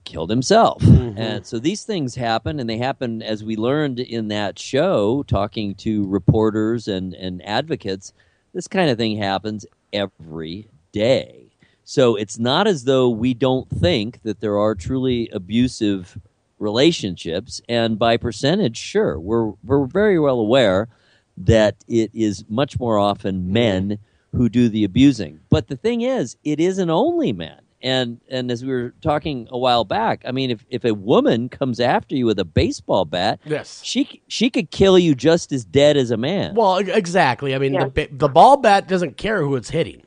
killed himself. And so these things happen, and they happen, as we learned in that show, talking to reporters and advocates. This kind of thing happens every day. So it's not as though we don't think that there are truly abusive relationships, and by percentage, sure, we're very well aware that it is much more often men who do the abusing. But the thing is, it isn't only men. And as we were talking a while back, I mean, if a woman comes after you with a baseball bat, yes, she could kill you just as dead as a man. Well, exactly. I mean, the ball bat doesn't care who it's hitting.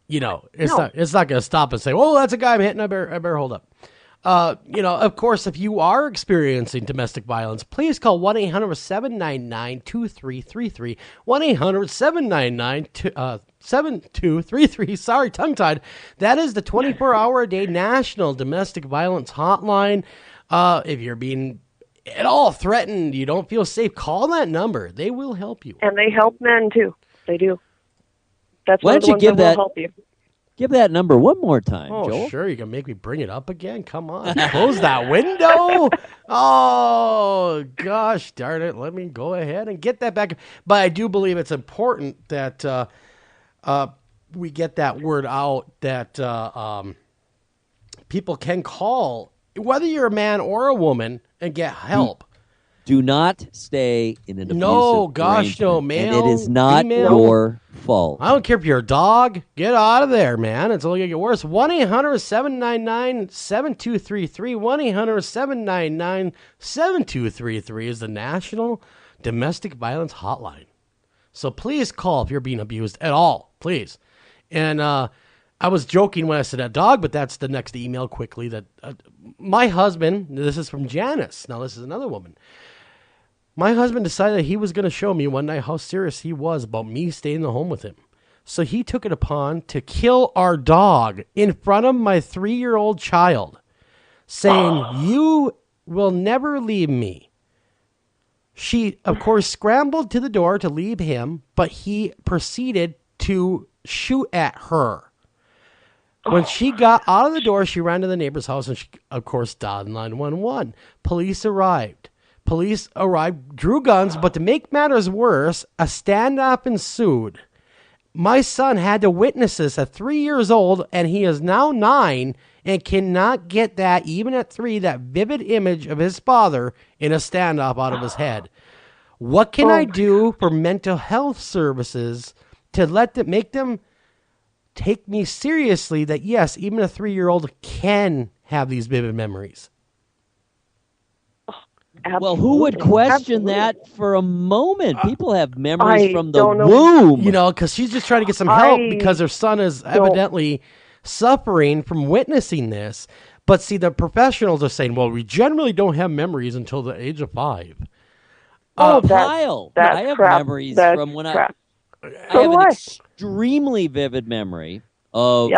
You know, it's not going to stop and say, "Oh, that's a guy I'm hitting. I better hold up." You know, of course, if you are experiencing domestic violence, please call 1-800-799-2333. 1-800-799-7233. Sorry, tongue-tied. That is the 24-hour-a-day national domestic violence hotline. If you're being at all threatened, you don't feel safe, call that number. They will help you. And they help men, too. They do. That's Why one of don't the you ones give that that? will help you. Give that number one more time, Oh, Joel. sure. You can make me bring it up again. Come on. Close that window. Oh, gosh darn it. Let me go ahead and get that back. But I do believe it's important that we get that word out that people can call, whether you're a man or a woman, and get help. Do not stay in an abusive No, gosh, no, arrangement, male, and it is not female. your fault. I don't care if you're a dog. Get out of there, man. It's only going to get worse. 1-800-799-7233. 1-800-799-7233 is the National Domestic Violence Hotline. So please call if you're being abused at all, please. And I was joking when I said a dog, but that's the next email quickly. That my husband, this is from Janice. Now this is another woman. My husband decided that he was going to show me one night how serious he was about me staying in the home with him. So he took it upon to kill our dog in front of my 3-year-old child, saying, "You will never leave me." She, of course, scrambled to the door to leave him, but he proceeded to shoot at her. When she got out of the door, she ran to the neighbor's house and she, of course, dialed 911. Police arrived, drew guns, but to make matters worse, a standoff ensued. My son had to witness this at 3 years old, and he is now 9 and cannot get that, even at 3, that vivid image of his father in a standoff out of his head. What can I do for mental health services to make them take me seriously that, yes, even a 3-year-old can have these vivid memories? Well, who would question that for a moment? People have memories from the don't know. womb. You know, because she's just trying to get some help because her son is evidently suffering from witnessing this. But see, the professionals are saying, well, we generally don't have memories until the age of 5. Kyle, I have memories from when I have an extremely vivid memory of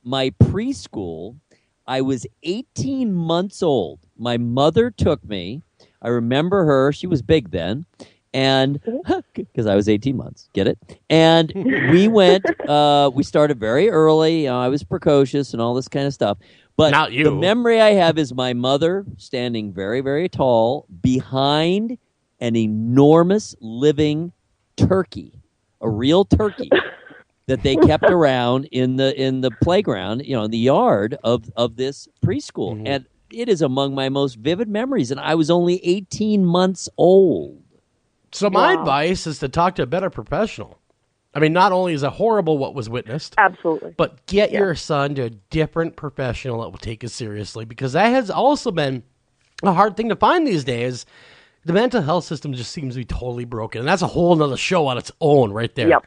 my preschool. I was 18 months old. My mother took me. I remember her. She was big then. And because I was 18 months, get it? And we went, we started very early. I was precocious and all this kind of stuff. But not you. The memory I have is my mother standing very, very tall behind an enormous living turkey, a real turkey that they kept around in the playground, in the yard of this preschool. Mm-hmm. And it is among my most vivid memories. And I was only 18 months old. So my advice is to talk to a better professional. I mean, not only is it horrible what was witnessed, absolutely, but get your son to a different professional that will take it seriously, because that has also been a hard thing to find these days. The mental health system just seems to be totally broken, and that's a whole nother show on its own right there. Yep.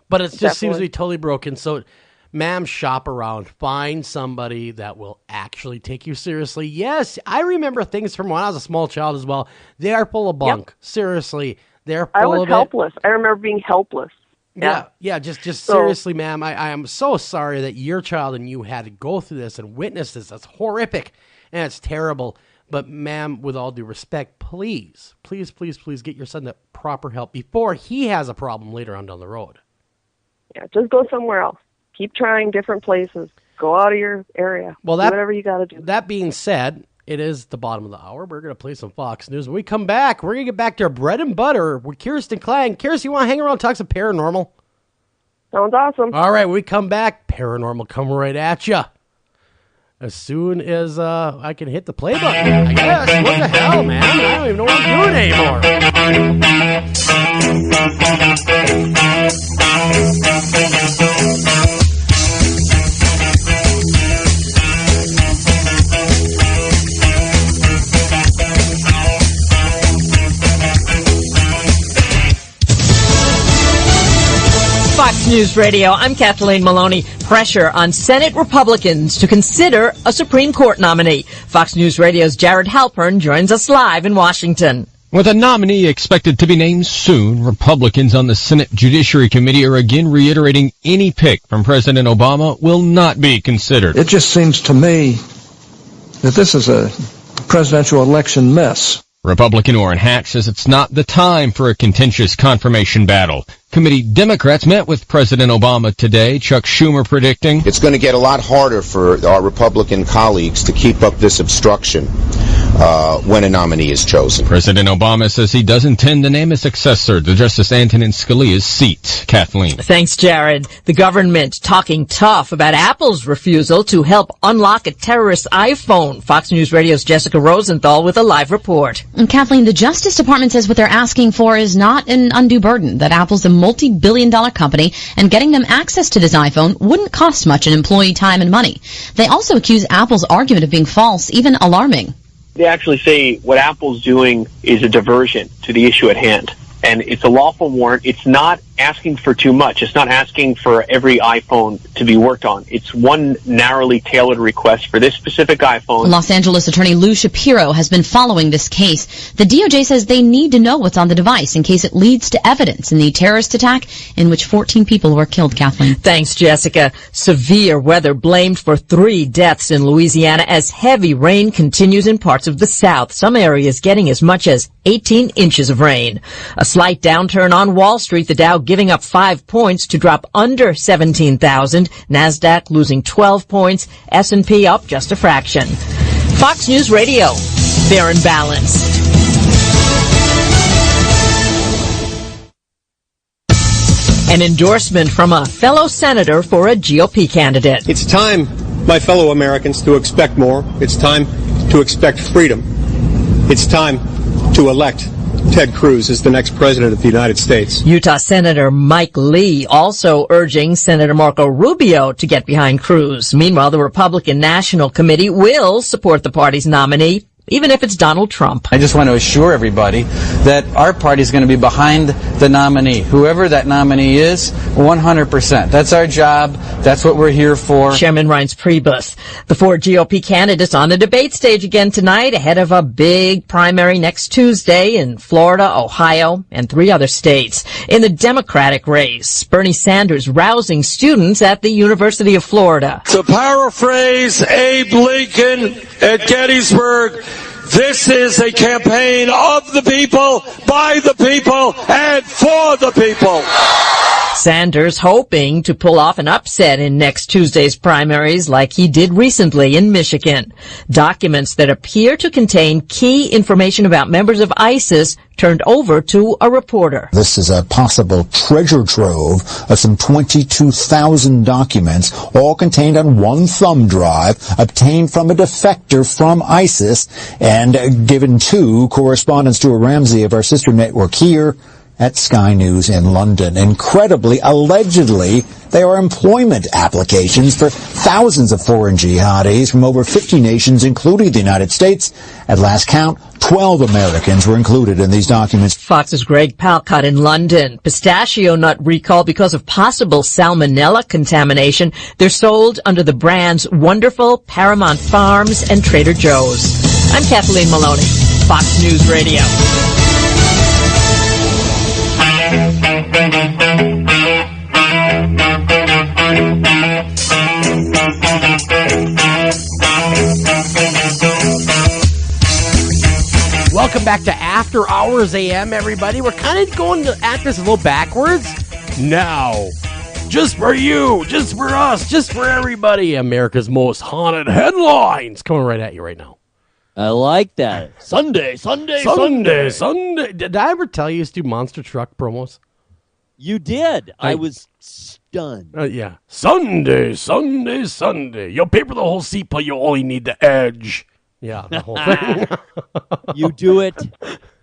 But it just seems to be totally broken. So, ma'am, shop around. Find somebody that will actually take you seriously. Yes, I remember things from when I was a small child as well. They are full of bunk. Yep. Seriously, they're full of helpless. I remember being helpless. Yeah. Just seriously, ma'am. I am so sorry that your child and you had to go through this and witness this. That's horrific, and it's terrible. But, ma'am, with all due respect, please get your son the proper help before he has a problem later on down the road. Yeah, just go somewhere else. Keep trying different places. Go out of your area. Well, do whatever you got to do. That being said, it is the bottom of the hour. We're going to play some Fox News. When we come back, we're going to get back to our bread and butter with Kirsten Klein. Kirsten, you want to hang around and talk some paranormal? Sounds awesome. All right, when we come back, paranormal coming right at you. As soon as I can hit the play button, I guess. What the hell, man? I don't even know what I'm doing anymore. Fox News Radio, I'm Kathleen Maloney. Pressure on Senate Republicans to consider a Supreme Court nominee. Fox News Radio's Jared Halpern joins us live in Washington. With a nominee expected to be named soon, Republicans on the Senate Judiciary Committee are again reiterating any pick from President Obama will not be considered. It just seems to me that this is a presidential election mess. Republican Orrin Hatch says it's not the time for a contentious confirmation battle. Committee Democrats met with President Obama today. Chuck Schumer predicting it's going to get a lot harder for our Republican colleagues to keep up this obstruction when a nominee is chosen. President Obama says he does intend to name a successor to Justice Antonin Scalia's seat. Kathleen. Thanks, Jared. The government talking tough about Apple's refusal to help unlock a terrorist iPhone. Fox News Radio's Jessica Rosenthal with a live report. And Kathleen, the Justice Department says what they're asking for is not an undue burden, that Apple's a multi-billion-dollar company, and getting them access to this iPhone wouldn't cost much in employee time and money. They also accuse Apple's argument of being false, even alarming. They actually say what Apple's doing is a diversion to the issue at hand. And it's a lawful warrant. It's not asking for too much. It's not asking for every iPhone to be worked on. It's one narrowly tailored request for this specific iPhone. Los Angeles attorney Lou Shapiro has been following this case. The DOJ says they need to know what's on the device in case it leads to evidence in the terrorist attack in which 14 people were killed, Kathleen. Thanks, Jessica. Severe weather blamed for 3 deaths in Louisiana as heavy rain continues in parts of the South. Some areas getting as much as 18 inches of rain. A slight downturn on Wall Street, the Dow giving up 5 points to drop under 17,000. NASDAQ losing 12 points. S&P up just a fraction. Fox News Radio, fair and balanced. An endorsement from a fellow senator for a GOP candidate. It's time, my fellow Americans, to expect more. It's time to expect freedom. It's time to elect Ted Cruz as the next president of the United States. Utah Senator Mike Lee also urging Senator Marco Rubio to get behind Cruz. Meanwhile, the Republican National Committee will support the party's nominee, even if it's Donald Trump. I just want to assure everybody that our party is going to be behind the nominee. Whoever that nominee is, 100%. That's our job. That's what we're here for. Chairman Reince Priebus. The 4 GOP candidates on the debate stage again tonight ahead of a big primary next Tuesday in Florida, Ohio, and 3 other states. In the Democratic race, Bernie Sanders rousing students at the University of Florida. To paraphrase Abe Lincoln at Gettysburg, this is a campaign of the people, by the people, and for the people. Sanders hoping to pull off an upset in next Tuesday's primaries like he did recently in Michigan. Documents that appear to contain key information about members of ISIS turned over to a reporter. This is a possible treasure trove of some 22,000 documents, all contained on one thumb drive, obtained from a defector from ISIS, and given to correspondent Stuart Ramsey of our sister network here at Sky News in London. Incredibly, allegedly, they are employment applications for thousands of foreign jihadis from over 50 nations, including the United States. At last count, 12 Americans were included in these documents. Fox's Greg Palcott in London. Pistachio nut recall because of possible salmonella contamination. They're sold under the brands Wonderful, Paramount Farms, and Trader Joe's. I'm Kathleen Maloney, Fox News Radio. Welcome back to After Hours AM, everybody. We're kind of going to act this a little backwards. Now, just for you, just for us, just for everybody, America's Most Haunted Headlines. Coming right at you right now. I like that. Sunday. Did I ever tell you to do monster truck promos? You did. I was stunned. Yeah. Sunday. You'll paper the whole seat, but you only need the edge. Yeah, the whole thing. You do it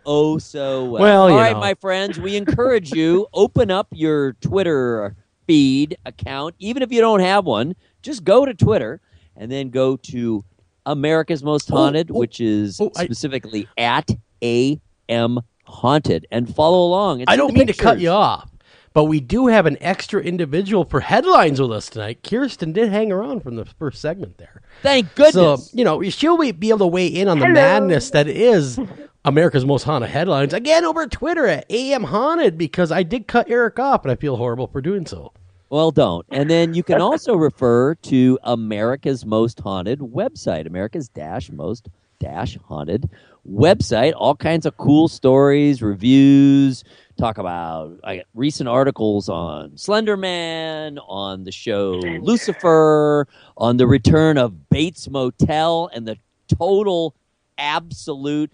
oh so well. Well, all right, my friends, we encourage you, open up your Twitter feed account. Even if you don't have one, just go to Twitter and then go to America's Most Haunted, which is specifically at AM Haunted, and follow along. I don't mean to cut you off, but we do have an extra individual for headlines with us tonight. Kirsten did hang around from the first segment there. Thank goodness. So, she'll be able to weigh in on the madness that is America's Most Haunted Headlines. Again, over at Twitter at AM Haunted, because I did cut Eric off, and I feel horrible for doing so. Well, don't. And then you can also refer to America's Most Haunted website, America's-Most-Haunted website. All kinds of cool stories, reviews, talk about recent articles on Slender Man, on the show Lucifer, on the return of Bates Motel, and the total, absolute,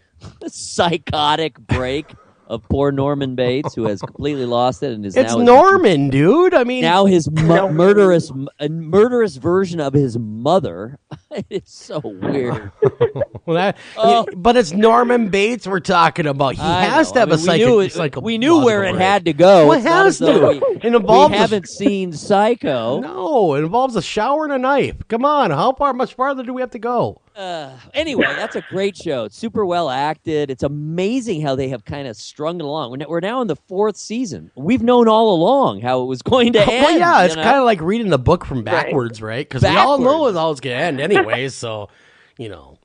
psychotic break of poor Norman Bates, who has completely lost it and is it's now Norman, dude. I mean, now his murderous version of his mother. It's so weird. But it's Norman Bates we're talking about. He has to have a psycho. We knew where it had to go. Well, it has to. It involves we haven't seen Psycho. No, it involves a shower and a knife. Come on, much farther do we have to go? Anyway, that's a great show. It's super well acted. It's amazing how they have kind of strung it along. We're now in the 4th season. We've known all along how it was going to end. Well, yeah, it's kind of like reading the book from backwards, right? Because we all know it's always going to end anyway, so, All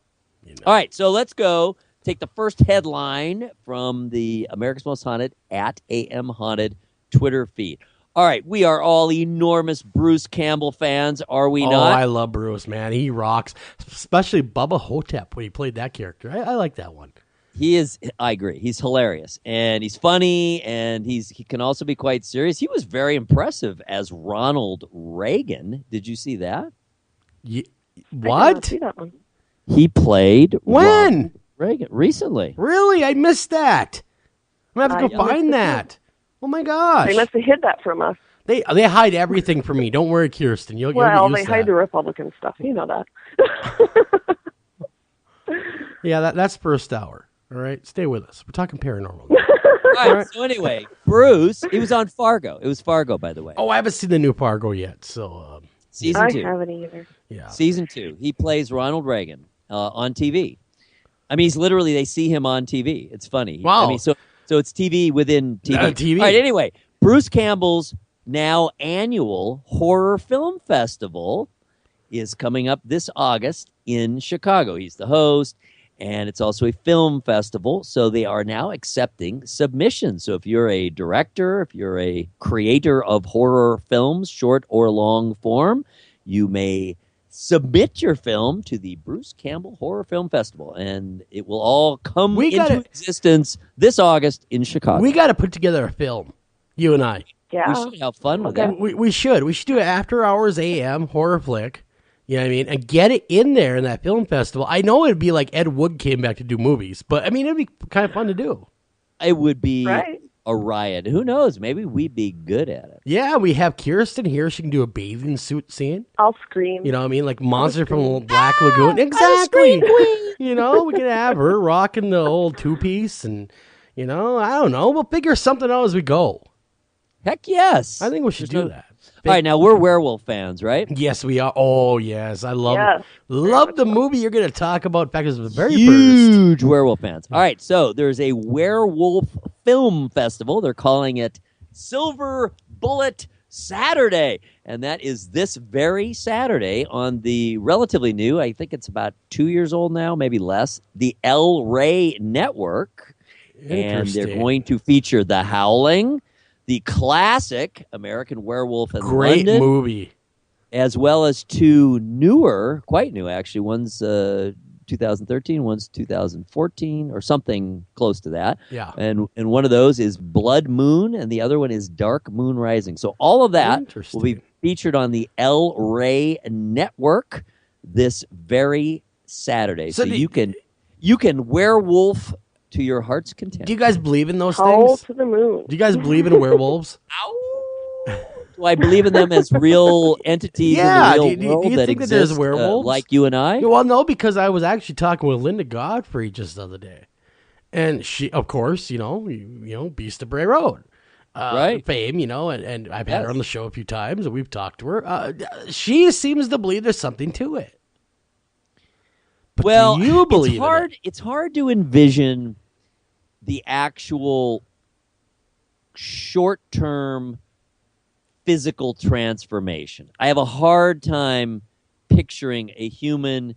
right, so let's go take the first headline from the America's Most Haunted at AM Haunted Twitter feed. All right, we are all enormous Bruce Campbell fans, are we not? Oh, I love Bruce, man. He rocks, especially Bubba Hotep when he played that character. I like that one. He is, I agree. He's hilarious, and he's funny, and he can also be quite serious. He was very impressive as Ronald Reagan. Did you see that? What? I did not see that one. He played when? Ronald Reagan recently. Really? I missed that. I'm going to have to go find that. Oh, my gosh. They must have hid that from us. They hide everything from me. Don't worry, Kirsten. You'll they get hide the Republican stuff. You know that. Yeah, that's first hour. All right? Stay with us. We're talking paranormal. All right, so anyway, Bruce, he was on Fargo. It was Fargo, by the way. Oh, I haven't seen the new Fargo yet. So Season 2. I haven't either. Yeah. Season 2. He plays Ronald Reagan on TV. I mean, they see him on TV. It's funny. Wow. I mean, so it's TV within TV. TV. All right, anyway, Bruce Campbell's now annual horror film festival is coming up this August in Chicago. He's the host, and it's also a film festival, so they are now accepting submissions. So if you're a director, if you're a creator of horror films, short or long form, you may submit your film to the Bruce Campbell Horror Film Festival, and it will all come into existence this August in Chicago. We got to put together a film, you and I. Yeah. We should have fun with that. We should. We should do an After Hours AM horror flick. You know what I mean? And get it in there in that film festival. I know it'd be like Ed Wood came back to do movies, but I mean, it'd be kind of fun to do. It would be a riot. Who knows? Maybe we'd be good at it. Yeah, we have Kirsten here. She can do a bathing suit scene. I'll scream. You know what I mean? Like Monster from Black Lagoon. Exactly. You know, we can have her rocking the old two-piece and, I don't know. We'll figure something out as we go. Heck yes. I think we should do that. All right, now we're werewolf fans, right? Yes, we are. Oh, yes. I love the movie you're going to talk about. In fact, it's the very huge werewolf fans. All right, so there's a werewolf film festival. They're calling it Silver Bullet Saturday, and that is this very Saturday on the relatively new, I think it's about 2 years old now, maybe less, the El Rey Network. And they're going to feature The Howling, the classic American Werewolf in London. Great movie. As well as two newer, quite new actually, one's 2013, one's 2014, or something close to that. Yeah. And one of those is Blood Moon, and the other one is Dark Moon Rising. So all of that will be featured on the El Rey Network this very Saturday. So you can werewolf to your heart's content. Do you guys believe in those Call things? to the moon. Do you guys believe in werewolves? Do I believe in them as real entities Yeah, in the do real you world that think that exist, there's werewolves? like you and I? Well, no, because I was actually talking with Linda Godfrey just the other day, and she, of course, you know, Beast of Bray Road, Right. fame, and I've had her on the show a few times, and we've talked to her. She seems to believe there's something to it. But Well, do you believe it's hard. It's hard to envision the actual short-term physical transformation. I have a hard time picturing a human,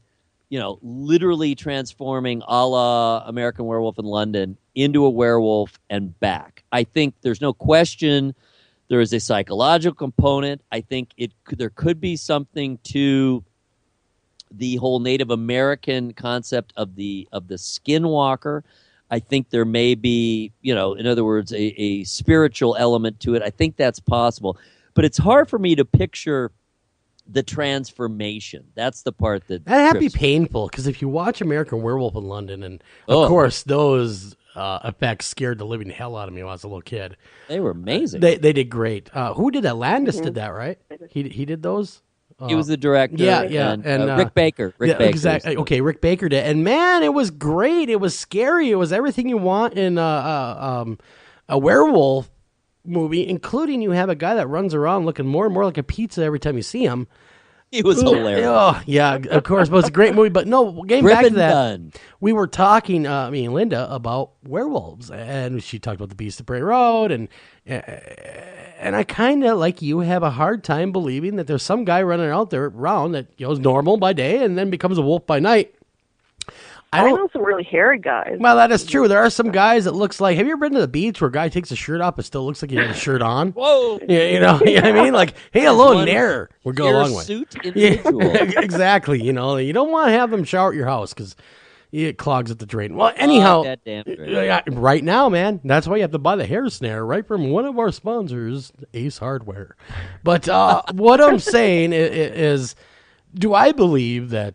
literally transforming a la American Werewolf in London into a werewolf and back. I think there's no question there is a psychological component. I think there could be something to the whole Native American concept of the skinwalker. I think there may be, in other words, a spiritual element to it. I think that's possible. But it's hard for me to picture the transformation. That's the part that That'd be trips me. painful, because if you watch American Werewolf in London, and of course those effects scared the living hell out of me when I was a little kid. They were amazing. They did great. Who did that? Landis did that, right? He did those. He was the director. Yeah, and Rick Baker. Rick Baker. Exactly. Okay, Rick Baker did, and man, it was great. It was scary. It was everything you want in a werewolf movie, including you have a guy that runs around looking more and more like a pizza every time you see him. He was hilarious. Oh, yeah, of course, but it's a great movie. But no, getting back to that, Done. we were talking, me and Linda, about werewolves, and she talked about the Beast of Bray Road, and I kind of, like you, have a hard time believing that there's some guy running out there around that is normal by day and then becomes a wolf by night. I know some really hairy guys. Well, that is true. There are some guys that looks like. Have you ever been to the beach where a guy takes his shirt off but still looks like he has a shirt on? Whoa! Yeah, you know what I mean? Like, hey, hello, Nair. We'll go a long way. Suit individual. Yeah, exactly. You don't want to have them shower at your house because it clogs at the drain. Well, anyhow, that damn drain. right now, man, that's why you have to buy the hair snare right from one of our sponsors, Ace Hardware. But what I'm saying is, do I believe that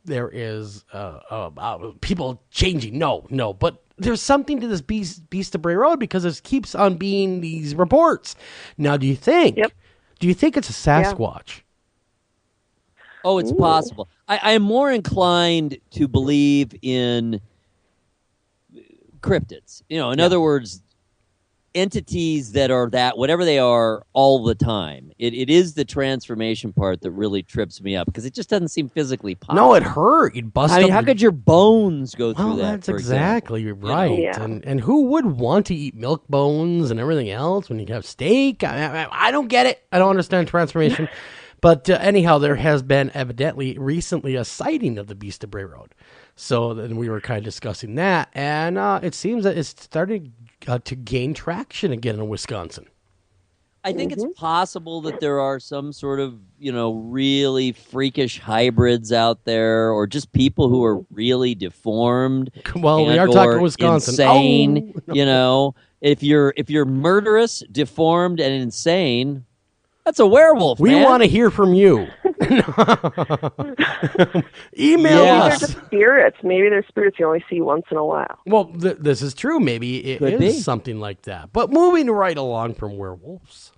there is people changing? No, but there's something to this Beast of Bray Road, because it keeps on being these reports. Now, do you think it's a Sasquatch? Oh, it's possible. I am more inclined to believe in cryptids. In other words, entities that are whatever they are all the time. It is the transformation part that really trips me up, because it just doesn't seem physically possible. No, it hurt. You'd bust I mean, up how could your bones go through Well, that? that's for exactly example? right. Yeah. And who would want to eat milk bones and everything else when you have steak? I don't get it. I don't understand transformation. But anyhow, there has been evidently recently a sighting of the Beast of Bray Road. So then we were kind of discussing that, and it seems that it's starting to gain traction again in Wisconsin. I think it's possible that there are some sort of, really freakish hybrids out there, or just people who are really deformed. Well, we are talking Wisconsin. Insane. Oh, no. If you're murderous, deformed, and insane, that's a werewolf. We want to hear from you. Email Maybe us. they're just spirits. Maybe they're spirits you only see once in a while. Well, this is true. Maybe it Could is be. something like that. But moving right along from werewolves.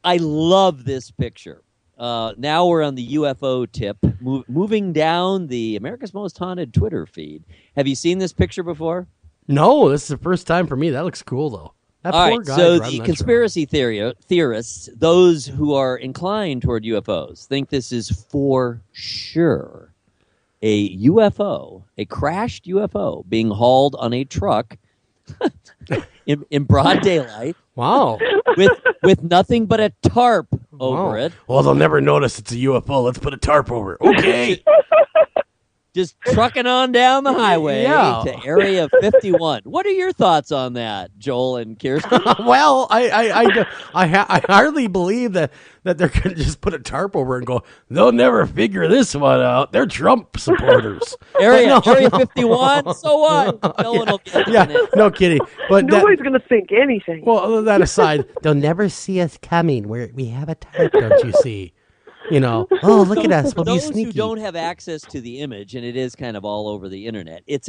I love this picture. Now we're on the UFO tip, moving down the America's Most Haunted Twitter feed. Have you seen this picture before? No, this is the first time for me. That looks cool, though. That All poor right, guy so driving the that conspiracy theorists, those who are inclined toward UFOs, think this is for sure a UFO, a crashed UFO being hauled on a truck in broad daylight. Wow. With nothing but a tarp over Wow. it. Well, they'll never notice it's a UFO. Let's put a tarp over it. Okay. just trucking on down the highway to Area 51. What are your thoughts on that, Joel and Kirsten? Well, I hardly believe that they're going to just put a tarp over it and go, they'll never figure this one out. They're Trump supporters. Area 51? So what? No one will get it. No kidding. But nobody's going to think anything. Well, that aside, they'll never see us coming. We have a tarp, don't you see? You know, look at us. We'll be those sneaky. who don't have access to the image, and it is kind of all over the internet. It's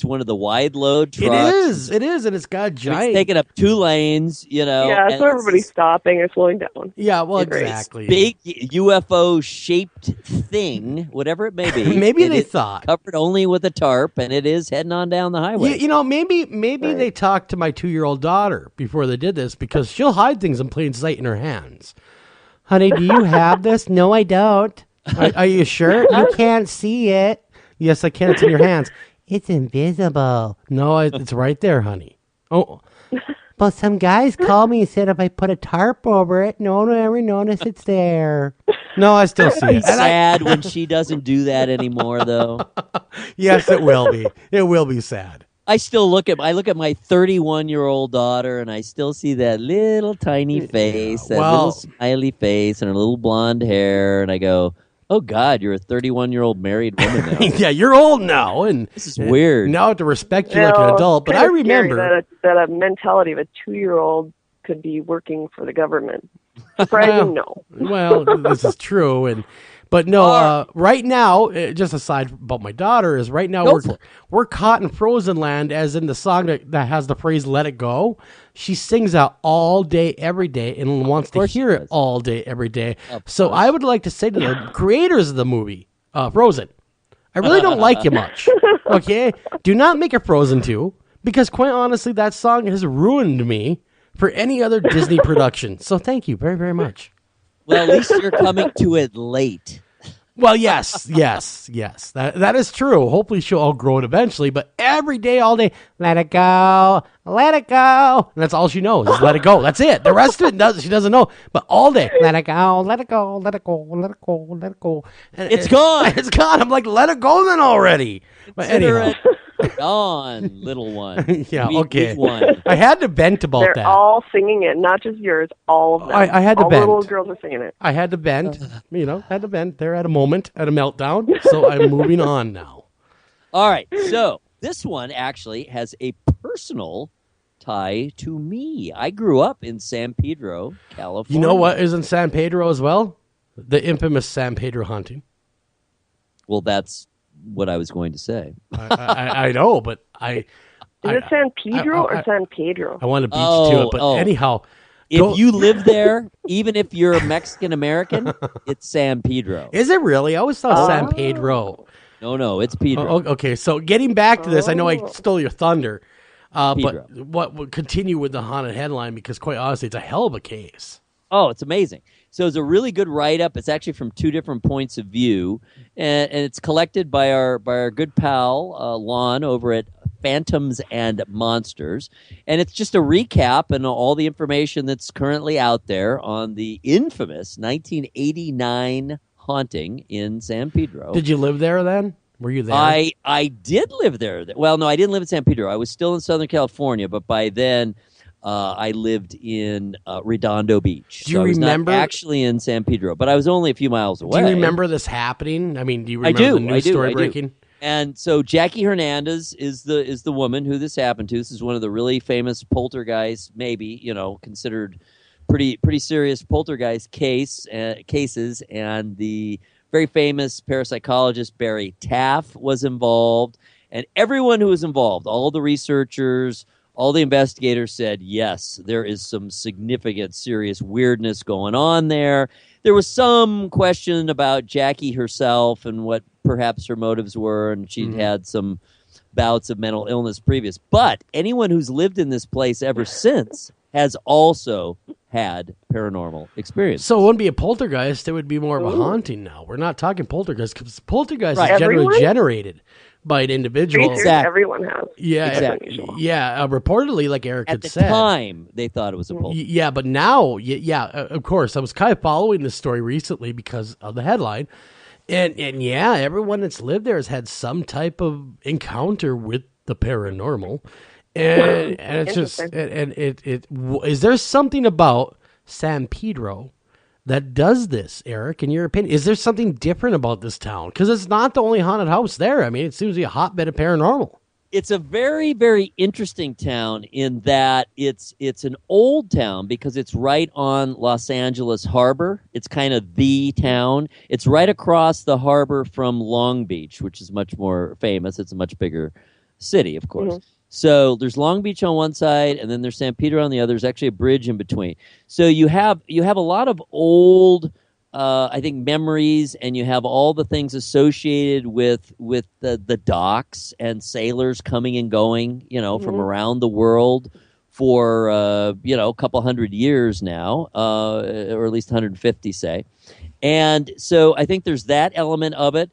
one of the wide load trucks. It is, and it's got giant. It's taking up 2 lanes. You know, yeah, so everybody's stopping or slowing down. Yeah, well, exactly. Big UFO shaped thing, whatever it may be. Maybe they thought covered only with a tarp, and it is heading on down the highway. You know, maybe they talked to my 2-year-old daughter before they did this because she'll hide things in plain sight in her hands. Honey, do you have this? No, I don't. Are you sure? You can't see it. Yes, I can. It's in your hands. It's invisible. No, it's right there, honey. Oh, well, some guys called me and said if I put a tarp over it, no one will ever notice it's there. No, I still see it. It's sad when she doesn't do that anymore, though. Yes, it will be. It will be sad. I look at my 31-year-old daughter, and I still see that little tiny face, little smiley face, and her little blonde hair, and I go, "Oh God, you're a 31-year-old married woman now." Yeah, you're old now, and this is weird. Now I have to respect you like an adult. But I remember that a mentality of a 2-year-old could be working for the government. Surprising, no. Well, this is true, But no, right now, just aside about my daughter, is right now we're caught in frozen land, as in the song that has the phrase "Let It Go." She sings out all day, every day, and wants to hear it all day, every day. So I would like to say to the creators of the movie, Frozen, I really don't like you much. Okay, do not make a Frozen 2, because quite honestly, that song has ruined me for any other Disney production. So thank you very, very much. Well, at least you're coming to it late. Well, yes. That is true. Hopefully she'll outgrow it eventually, but every day, all day, let it go. And that's all she knows is let it go. That's it. The rest of it she doesn't know, but all day, let it go. And it's gone. It's gone. I'm like, let it go then already. But anyhow. Gone, little one. Yeah, Week okay. one. I had to vent about that. They're all singing it, not just yours, all of them. I had to all vent. the little girls are singing it. I had to vent, had to vent there at a moment, at a meltdown, so I'm moving on now. All right, so this one actually has a personal tie to me. I grew up in San Pedro, California. You know what is in San Pedro as well? The infamous San Pedro haunting. Well, that's what I was going to say. I know, but Is it San Pedro or San Pedro? I want to beat you to it, but anyhow. If you live there, even if you're Mexican-American, it's San Pedro. Is it really? I always thought San Pedro. No, it's Pedro. Okay, so getting back to this, I know I stole your thunder, but what would continue with the haunted headline, because quite honestly, it's a hell of a case. Oh, it's amazing. So it's a really good write-up. It's actually from 2 different points of view, and it's collected by our good pal, Lon, over at Phantoms and Monsters. And it's just a recap and all the information that's currently out there on the infamous 1989 haunting in San Pedro. Did you live there then? Were you there? I did live there. Well, no, I didn't live in San Pedro. I was still in Southern California, but by then I lived in Redondo Beach. Do you remember? I was not actually in San Pedro, but I was only a few miles away. Do you remember this happening? I mean, do you remember the news story breaking? And so Jackie Hernandez is the woman who this happened to. This is one of the really famous poltergeist, maybe, considered pretty serious poltergeist cases. And the very famous parapsychologist Barry Taff was involved. And everyone who was involved, all the researchers, all the investigators said, yes, there is some significant, serious weirdness going on there. There was some question about Jackie herself and what perhaps her motives were, and she'd had some bouts of mental illness previous. But anyone who's lived in this place ever since has also had paranormal experience. So it wouldn't be a poltergeist, it would be more of a haunting now. We're not talking poltergeist, because poltergeist is generally generated by an individual. Exactly. Everyone has. Yeah, exactly. Reportedly, like Eric had said. At the time, they thought it was a poltergeist. Yeah, but now, of course, I was kind of following this story recently because of the headline, And yeah, everyone that's lived there has had some type of encounter with the paranormal. And it's just, is there something about San Pedro that does this, Eric, in your opinion? Is there something different about this town? Because it's not the only haunted house there. I mean, it seems to be a hotbed of paranormal. It's a very, very interesting town in that it's an old town because it's right on Los Angeles Harbor. It's kind of the town. It's right across the harbor from Long Beach, which is much more famous. It's a much bigger city, of course. Mm-hmm. So there's Long Beach on one side, and then there's San Pedro on the other. There's actually a bridge in between. So you have a lot of old, I think, memories, and you have all the things associated with the docks and sailors coming and going, from around the world for a couple hundred years now, or at least 150, say. And so I think there's that element of it.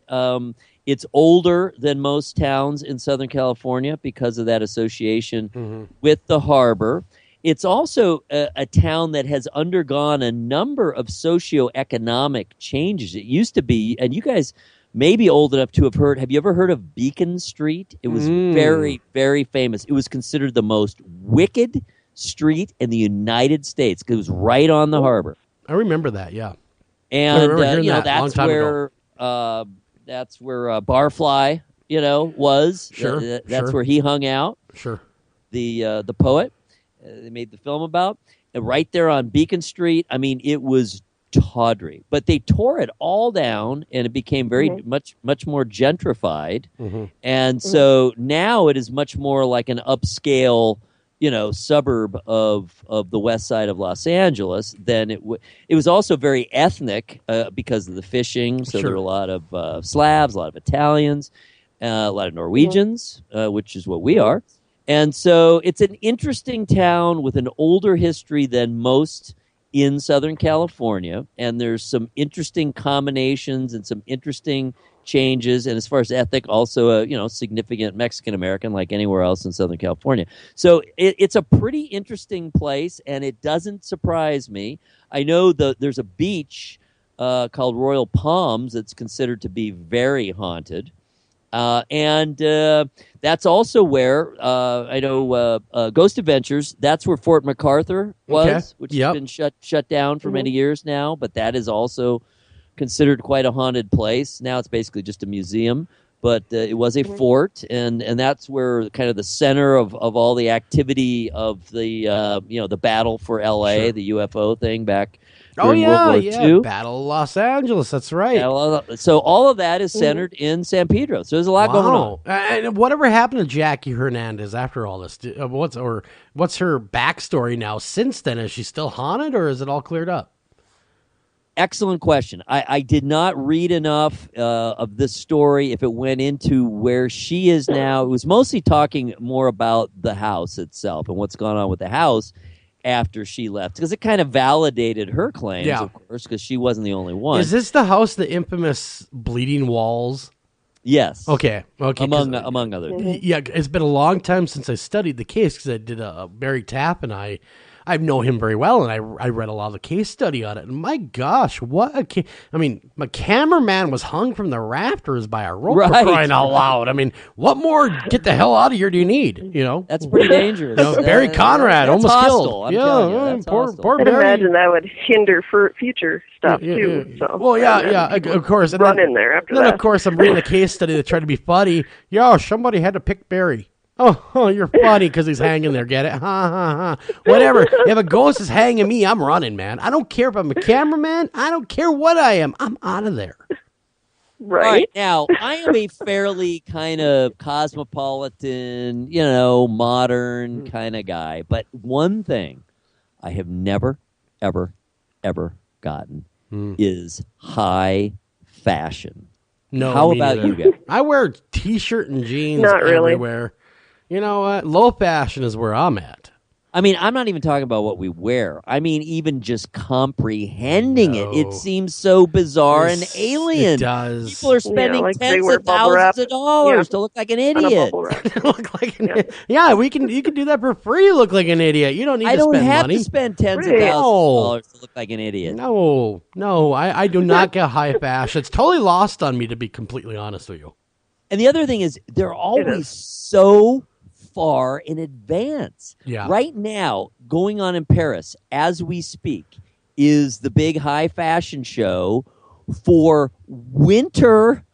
It's older than most towns in Southern California because of that association with the harbor. It's also a town that has undergone a number of socioeconomic changes. It used to be, and you guys may be old enough to have heard, have you ever heard of Beacon Street? It was very, very famous. It was considered the most wicked street in the United States because it was right on the harbor. I remember that, yeah. And, that's where Barfly, was. Sure. That's where he hung out. Sure. The poet they made the film about. And right there on Beacon Street, I mean, it was tawdry. But they tore it all down, and it became very much more gentrified. And so now it is much more like an upscale, suburb of the west side of Los Angeles. Then it was also very ethnic because of the fishing. So there were a lot of Slavs, a lot of Italians, a lot of Norwegians, which is what we are. And so it's an interesting town with an older history than most in Southern California. And there's some interesting combinations and some interesting changes. And as far as ethnic, also a significant Mexican American like anywhere else in Southern California. So it's a pretty interesting place, and it doesn't surprise me. I know there's a beach called Royal Palms that's considered to be very haunted. And that's also where I know Ghost Adventures. That's where Fort MacArthur was, which has been shut down for many years now. But that is also considered quite a haunted place. Now it's basically just a museum, but it was a fort, and that's where kind of the center of all the activity of the the battle for L.A., the UFO thing back. World War II. Battle of Los Angeles. That's right. So all of that is centered in San Pedro. So there's a lot going on. And whatever happened to Jackie Hernandez after all this? What's her backstory now? Since then, is she still haunted, or is it all cleared up? Excellent question. I did not read enough of this story if it went into where she is now. It was mostly talking more about the house itself and what's gone on with the house after she left, because it kind of validated her claims, of course, because she wasn't the only one. Is this the house, the infamous bleeding walls? Yes. Okay. Among other things. Yeah, it's been a long time since I studied the case because I did a Barry Tapp, and I know him very well, and I read a lot of the case study on it. And my gosh, what a case. I mean, my cameraman was hung from the rafters by a rope, for crying out loud. I mean, what more get the hell out of here do you need? That's pretty dangerous. Barry Conrad almost hostile, killed. Poor I'd Barry. imagine that would hinder for future stuff too. So Of course. And run in there after then, that. of course, I'm reading a case study that tried to be funny. Somebody had to pick Barry. Oh, you're funny because he's hanging there. Get it? Ha, ha, ha. Whatever. If a ghost is hanging me, I'm running, man. I don't care if I'm a cameraman. I don't care what I am. I'm out of there. Right. All right. Now, I am a fairly kind of cosmopolitan, modern kind of guy. But one thing I have never, ever, ever gotten is high fashion. No. How about you guys? I wear T-shirt and jeans Not really. everywhere. You know what? Low fashion is where I'm at. I mean, I'm not even talking about what we wear. I mean, even just comprehending it. It seems so bizarre and alien. It does. People are spending like they tens wear of bubble wrap. thousands of dollars Yeah. to look like an On a idiot. bubble wrap. Look like an yeah, you can do that for free. Look like an idiot. You don't need I to don't spend have money. to spend tens of Right. thousands of No. dollars to look like an idiot. No, I do not get high fashion. It's totally lost on me, to be completely honest with you. And the other thing is, they're always so far in advance. Yeah. Right now, going on in Paris as we speak is the big high fashion show for winter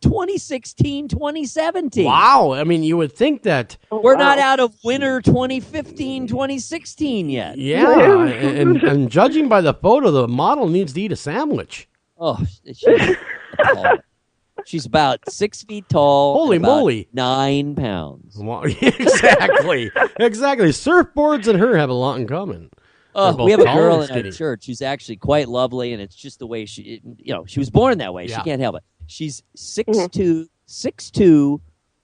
2016, 2017. Wow. I mean, you would think that. We're not out of winter 2015, 2016 yet. Yeah. and judging by the photo, the model needs to eat a sandwich. Oh, she's about 6 feet tall. Holy and about moly. 9 pounds. Well, exactly. Surfboards and her have a lot in common. They're both We have a tall girl and in skinny. our church who's actually quite lovely, and it's just the way she was born that way. Yeah. She can't help it. She's 6'2",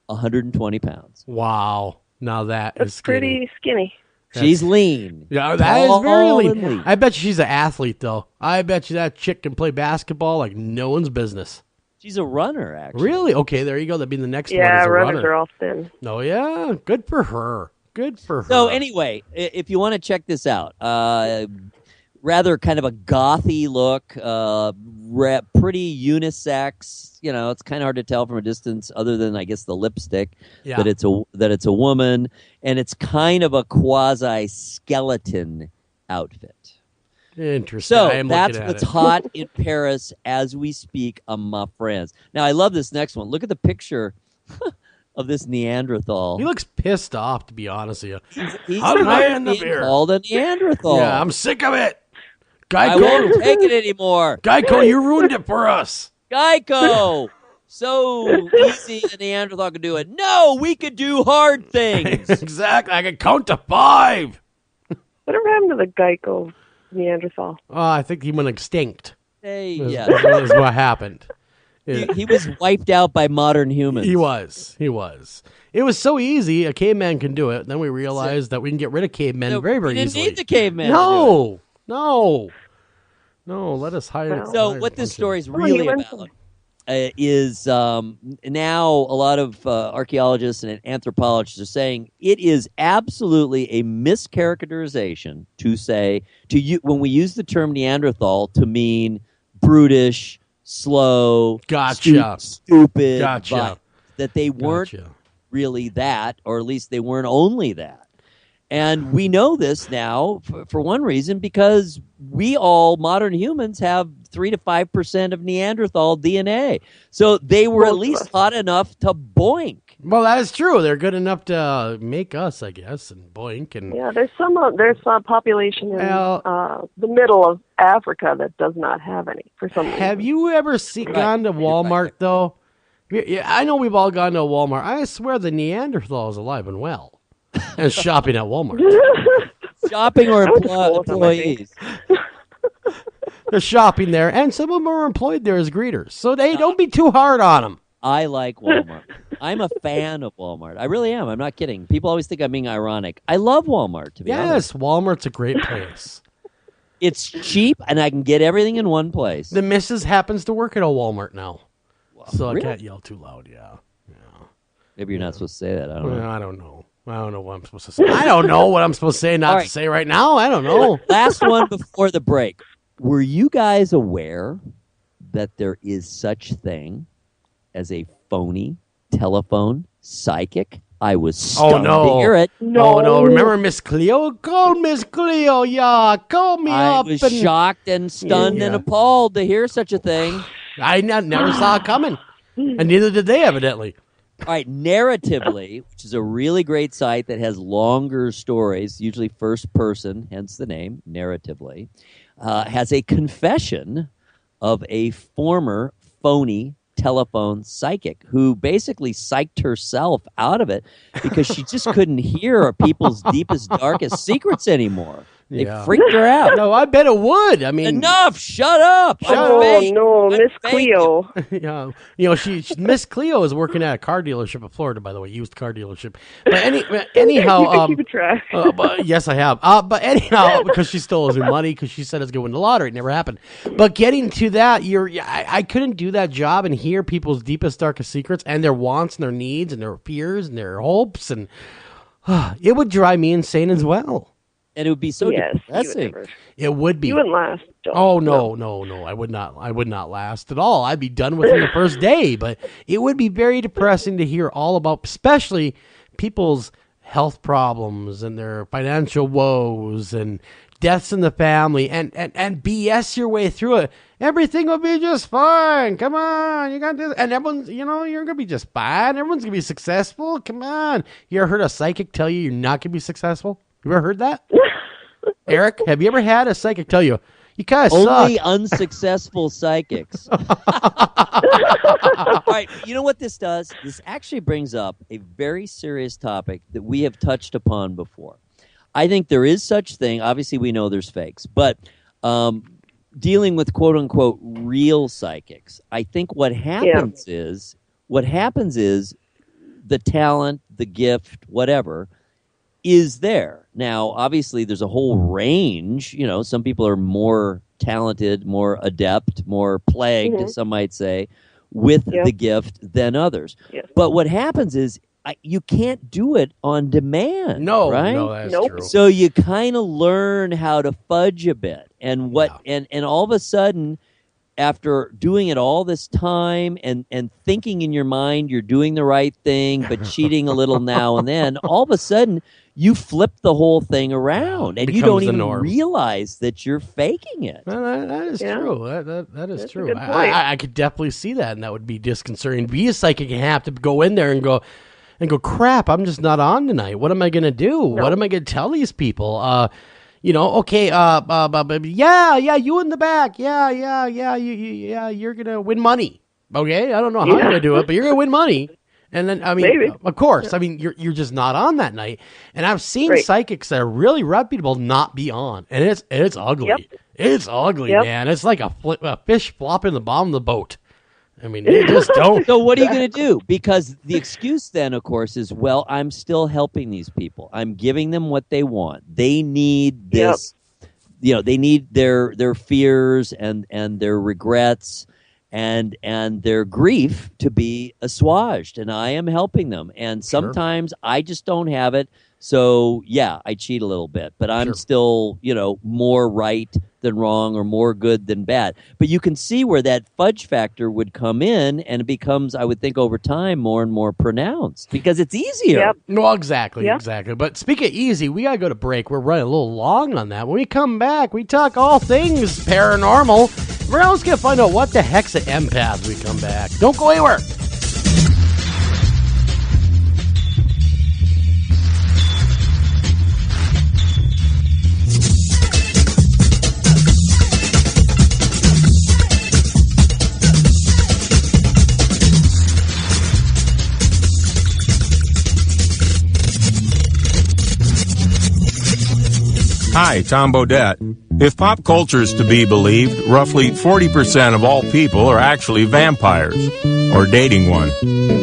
120 pounds. Wow. Now that That's is skinny. pretty skinny. She's lean. Yeah, that is very Tall lean. and lean. I bet you she's an athlete, though. I bet you that chick can play basketball like no one's business. She's a runner, actually. Really? Okay, there you go. That'd be the next one. Yeah, is a runners runner. are all thin. Oh, yeah. Good for her. Good for her. So anyway, if you want to check this out, rather kind of a gothy look, pretty unisex. You know, it's kind of hard to tell from a distance, other than I guess the lipstick, Yeah. that it's a woman, and it's kind of a quasi skeleton outfit. Interesting. So I am that's looking at what's it. hot in Paris as we speak, my friends. Now I love this next one. Look at the picture of this Neanderthal. He looks pissed off, to be honest with you. He's How did I end up being here? called a Neanderthal. Yeah, I'm sick of it. I won't take it anymore. Geico, you ruined it for us. Geico. So easy a Neanderthal could do it. No, we could do hard things. Exactly. I can count to 5. Whatever happened to the Geico Neanderthal? I think he went extinct. Hey, Is- yeah. is what happened. He was wiped out by modern humans. He was. It was so easy. A caveman can do it. Then we realized that we can get rid of cavemen No, very, we very didn't easily. need the caveman to No. Let us hide. So what this story is really about is now a lot of archaeologists and anthropologists are saying it is absolutely a mischaracterization when we use the term Neanderthal to mean brutish, slow, Gotcha. stupid, Gotcha. violent. That they weren't really that, or at least they weren't only that. And we know this now for one reason, because we all modern humans have 3 to 5% of Neanderthal DNA. So they were at least hot enough to boink. Well, that is true. They're good enough to make us, I guess, and boink. And Yeah, there's some population in the middle of Africa that does not have any for some reason. have you ever gone to Walmart, though? Yeah, I know we've all gone to Walmart. I swear the Neanderthal is alive and well. And shopping at Walmart. Shopping or I went to school with them, I employees? They're shopping there, and some of them are employed there as greeters. So they don't be too hard on them. I like Walmart. I'm a fan of Walmart. I really am. I'm not kidding. People always think I'm being ironic. I love Walmart, to be honest. Yes, Walmart's a great place. It's cheap, and I can get everything in one place. The missus happens to work at a Walmart now. So really? I can't yell too loud, yeah. Maybe you're not supposed to say that. I don't know. Well, I don't know. I don't know what I'm supposed to say. I don't know what I'm supposed to say, not All to right. say right now. I don't know. Last one before the break. Were you guys aware that there is such thing as a phony telephone psychic? I was stunned to hear it. Oh, no. Remember Miss Cleo? Call Miss Cleo. Yeah, call me I up. was and... shocked and stunned and Yeah. appalled to hear such a thing. I never saw it coming. And neither did they, evidently. All right, Narratively, which is a really great site that has longer stories, usually first person, hence the name, Narratively, has a confession of a former phony telephone psychic who basically psyched herself out of it because she just couldn't hear people's deepest, darkest secrets anymore. They freaked her out. No, I bet it would. I mean, enough. Shut up. No, Miss Cleo. Yeah, you know, she Miss Cleo is working at a car dealership in Florida, by the way, used car dealership. But anyhow, You can keep it track. but yes, I have. But anyhow, because she still owes me money because she said it's going to win the lottery. It never happened. But getting to that, I couldn't do that job and hear people's deepest, darkest secrets and their wants and their needs and their fears and their hopes, and it would drive me insane as well. And it would be so depressing. It would be. You wouldn't last. Oh no. I would not. I would not last at all. I'd be done within the first day. But it would be very depressing to hear all about, especially people's health problems and their financial woes and deaths in the family, and BS your way through it. Everything will be just fine. Come on, you got this, and everyone's, you're gonna be just fine. Everyone's gonna be successful. Come on. You ever heard a psychic tell you you're not gonna be successful? You ever heard that? Eric, have you ever had a psychic tell you kind of suck? Only unsuccessful psychics. All right, you know what this does? This actually brings up a very serious topic that we have touched upon before. I think there is such thing. Obviously, we know there's fakes, but dealing with quote unquote real psychics, I think what happens is the talent, the gift, whatever, is there. Now, obviously, there's a whole range. Some people are more talented, more adept, more plagued, some might say, with the gift than others. Yes. But what happens is you can't do it on demand. No, right? No, that's true. So you kind of learn how to fudge a bit, and and all of a sudden, after doing it all this time and thinking in your mind you're doing the right thing, but cheating a little now and then, all of a sudden you flip the whole thing around, and you don't even realize that you're faking it. Well, that is true. That is true. A good point. I could definitely see that, and that would be disconcerting. Be a psychic and have to go in there and go, crap, I'm just not on tonight. What am I going to do? No. What am I going to tell these people? Okay, yeah, you in the back. Yeah, you're going to win money. Okay, I don't know how you're going to do it, but you're going to win money. And then, Maybe. Of course, you're just not on that night. And I've seen psychics that are really reputable not be on, and it's ugly. Yep. It's ugly, man. It's like a fish flopping in the bottom of the boat. I mean, they just don't. So what are you going to do? Because the excuse then, of course, is, well, I'm still helping these people. I'm giving them what they want. They need this. They need their fears and their regrets and their grief to be assuaged, and I am helping them. And sometimes I just don't have it. So, I cheat a little bit, but I'm still, more right than wrong or more good than bad. But you can see where that fudge factor would come in, and it becomes, I would think, over time, more and more pronounced because it's easier. Yep. Well, exactly. But speaking of easy, we got to go to break. We're running a little long on that. When we come back, we talk all things paranormal. We're always going to find out what the heck's an empath when we come back. Don't go anywhere. Hi, Tom Bodette. If pop culture is to be believed, roughly 40% of all people are actually vampires, or dating one.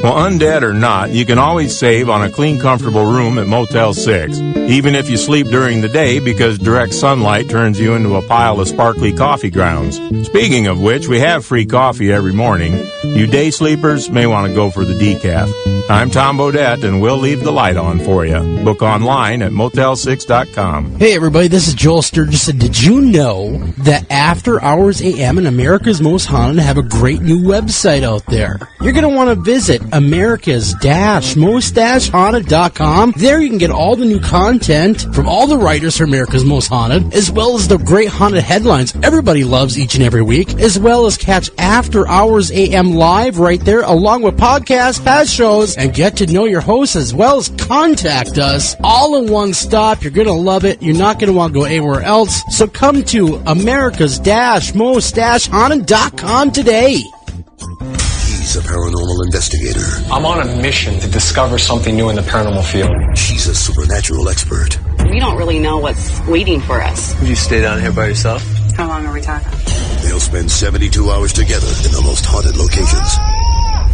Well, undead or not, you can always save on a clean, comfortable room at Motel 6, even if you sleep during the day because direct sunlight turns you into a pile of sparkly coffee grounds. Speaking of which, we have free coffee every morning. You day sleepers may want to go for the decaf. I'm Tom Bodette, and we'll leave the light on for you. Book online at motel6.com. Hey, everybody, this is Joel Sturgis, and did you know that After Hours AM and America's Most Haunted have a great new website out there? You're going to want to visit America's-Most-Haunted.com. There you can get all the new content from all the writers for America's Most Haunted, as well as the great haunted headlines everybody loves each and every week, as well as catch After Hours AM live right there, along with podcasts, past shows, and get to know your hosts, as well as contact us all in one stop. You're going to love it. You're not going to want to go anywhere else. So come to America's-Most-Haunted.com today. He's a paranormal investigator. I'm on a mission to discover something new in the paranormal field. She's a supernatural expert. We don't really know what's waiting for us. Would you stay down here by yourself? How long are we talking? They'll spend 72 hours together in the most haunted locations.